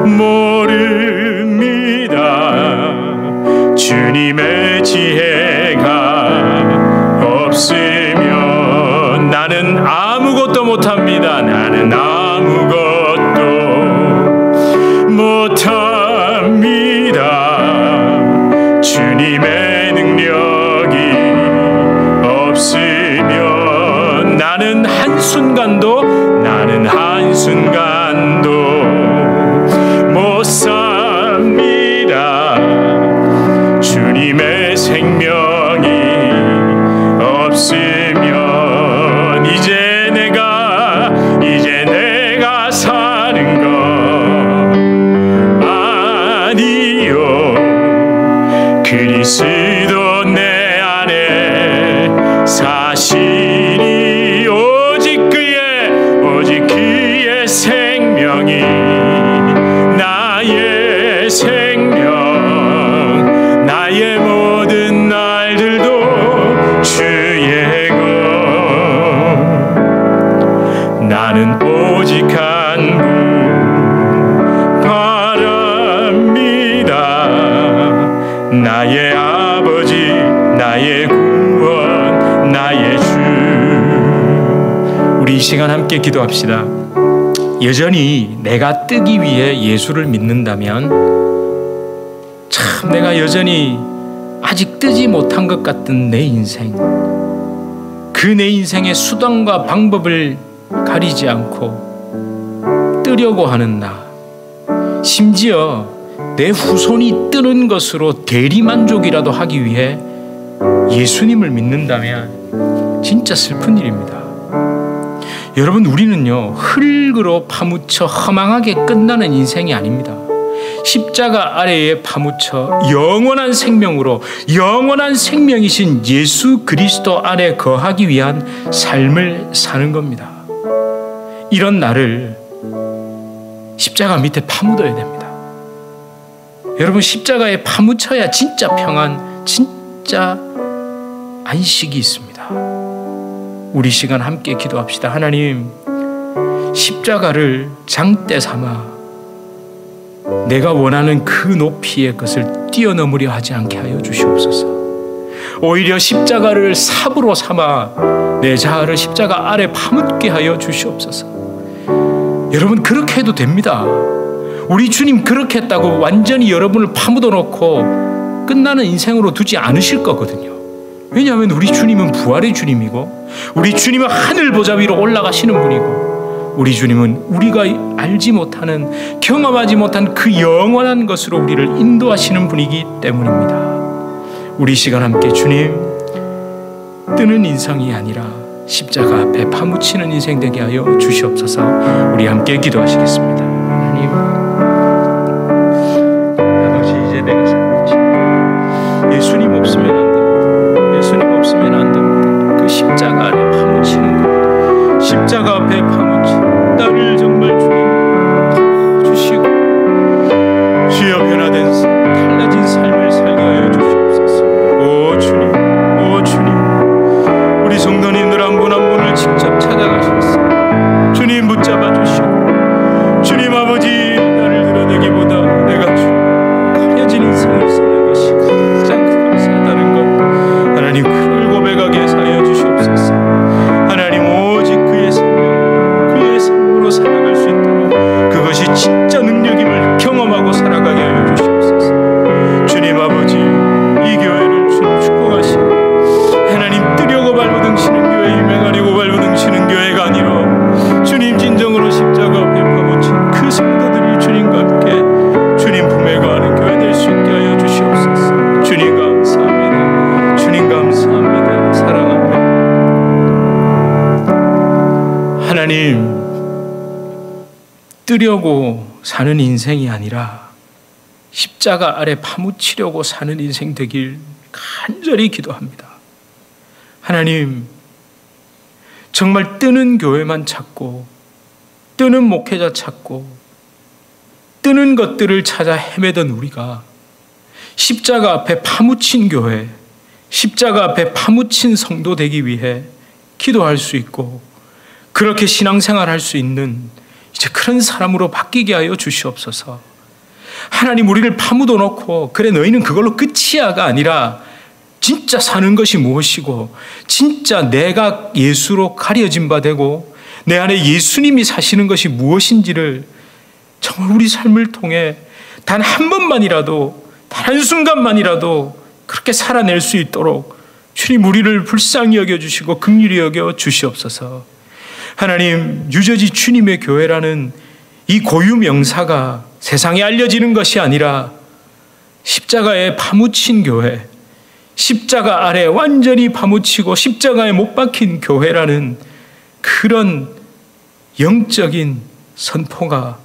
모릅니다. 주님의 지혜가 없으면 나는 아무것도 못합니다. 나는 아무것도 못합니다. 주님의 능력이 없으면 나는 한순간도 한순간도 못 삽니다. 주님의 생명이 없으면 이제 내가 사는 것 아니요. 그리스도 내 안에 사시니 오직 그의 생명이 나의 생명, 나의 모든 날들도 주의 것. 나는 오직 한 분 바랍니다. 나의 아버지, 나의 구원, 나의 주. 우리 이 시간 함께 기도합시다. 여전히 내가 뜨기 위해 예수를 믿는다면 참 내가 여전히 아직 뜨지 못한 것 같은 내 인생, 그 내 인생의 수단과 방법을 가리지 않고 뜨려고 하는 나, 심지어 내 후손이 뜨는 것으로 대리만족이라도 하기 위해 예수님을 믿는다면 진짜 슬픈 일입니다. 여러분, 우리는요 흙으로 파묻혀 허망하게 끝나는 인생이 아닙니다. 십자가 아래에 파묻혀 영원한 생명으로, 영원한 생명이신 예수 그리스도 안에 거하기 위한 삶을 사는 겁니다. 이런 나를 십자가 밑에 파묻어야 됩니다. 여러분, 십자가에 파묻혀야 진짜 평안, 진짜 안식이 있습니다. 우리 시간 함께 기도합시다. 하나님, 십자가를 장대 삼아 내가 원하는 그 높이의 것을 뛰어넘으려 하지 않게 하여 주시옵소서. 오히려 십자가를 삽으로 삼아 내 자아를 십자가 아래 파묻게 하여 주시옵소서. 여러분, 그렇게 해도 됩니다. 우리 주님 그렇게 했다고 완전히 여러분을 파묻어 놓고 끝나는 인생으로 두지 않으실 거거든요. 왜냐하면 우리 주님은 부활의 주님이고, 우리 주님은 하늘 보좌 위로 올라가시는 분이고, 우리 주님은 우리가 알지 못하는, 경험하지 못한 그 영원한 것으로 우리를 인도하시는 분이기 때문입니다. 우리 시간 함께 주님, 뜨는 인생이 아니라 십자가 앞에 파묻히는 인생 되게 하여 주시옵소서. 우리 함께 기도하시겠습니다. 하나님, 아버지, 이제 내가 살고 있습니다. 예수님 없으면 안 됩니다. 예수님 없으면 안 됩니다. 그 십자가 아래 파묻히는 것, 십자가 앞에 파묻히는 나를 정말 주님 주시고 주여 변화된 달라진 삶을 살게 하여 주시옵소서. 오 주님, 오 주님, 우리 성도님들 한 분 한 분을 직접 찾아가셔서 주님 붙잡아 주시고, 주님 아버지, 나를 드러내기보다 내가 가려진 인생을 사는 것이 가장 감사하다는 것 하나님 그걸 고백하게 하여 주시옵소서. 하나님, 오직 그의 생명, 그의 삶으로 살아갈 수 있도록 그것이 진짜 능력임을 경험하고 살아가게 하여 주시옵소서. 주님 아버지, 이 교회를 주님 축복하시고, 하나님 뜨려고 발버둥치는 교회, 유명하려고 발버둥치는 교회가 아니라 주님 진정으로 십자가 앞에 파묻힌 그 성도들이 주님과 함께 주님 품에 거하는 교회 될 수 있게 하여 주시옵소서. 주님 감사합니다. 주님 감사합니다. 사랑합니다. 하나님, 뜨려고 사는 인생이 아니라 십자가 아래 파묻히려고 사는 인생 되길 간절히 기도합니다. 하나님, 정말 뜨는 교회만 찾고, 뜨는 목회자 찾고, 뜨는 것들을 찾아 헤매던 우리가 십자가 앞에 파묻힌 교회, 십자가 앞에 파묻힌 성도 되기 위해 기도할 수 있고, 그렇게 신앙생활 할 수 있는 이제 그런 사람으로 바뀌게 하여 주시옵소서. 하나님, 우리를 파묻어 놓고 그래 너희는 그걸로 끝이야가 아니라 진짜 사는 것이 무엇이고, 진짜 내가 예수로 가려진 바 되고 내 안에 예수님이 사시는 것이 무엇인지를 정말 우리 삶을 통해 단 한 번만이라도, 단 한순간만이라도 그렇게 살아낼 수 있도록 주님 우리를 불쌍히 여겨주시고 긍휼히 여겨 주시옵소서. 하나님, 유저지 주님의 교회라는 이 고유 명사가 세상에 알려지는 것이 아니라 십자가에 파묻힌 교회, 십자가 아래 완전히 파묻히고 십자가에 못 박힌 교회라는 그런 영적인 선포가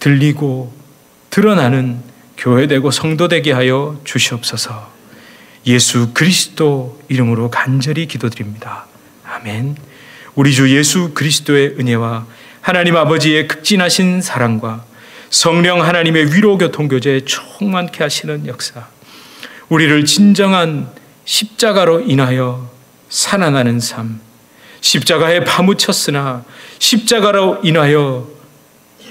들리고 드러나는 교회되고 성도되게 하여 주시옵소서. 예수 그리스도 이름으로 간절히 기도드립니다. 아멘. 우리 주 예수 그리스도의 은혜와 하나님 아버지의 극진하신 사랑과 성령 하나님의 위로 교통 교제에 충만케 하시는 역사, 우리를 진정한 십자가로 인하여 살아나는 삶, 십자가에 파묻혔으나 십자가로 인하여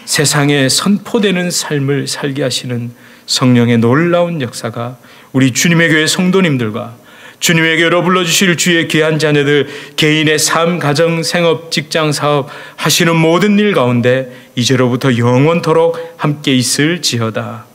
세상에 선포되는 삶을 살게 하시는 성령의 놀라운 역사가 우리 주님의 교회 성도님들과 주님의 교회로 불러주실 주의 귀한 자녀들 개인의 삶, 가정, 생업, 직장, 사업 하시는 모든 일 가운데 이제로부터 영원토록 함께 있을지어다.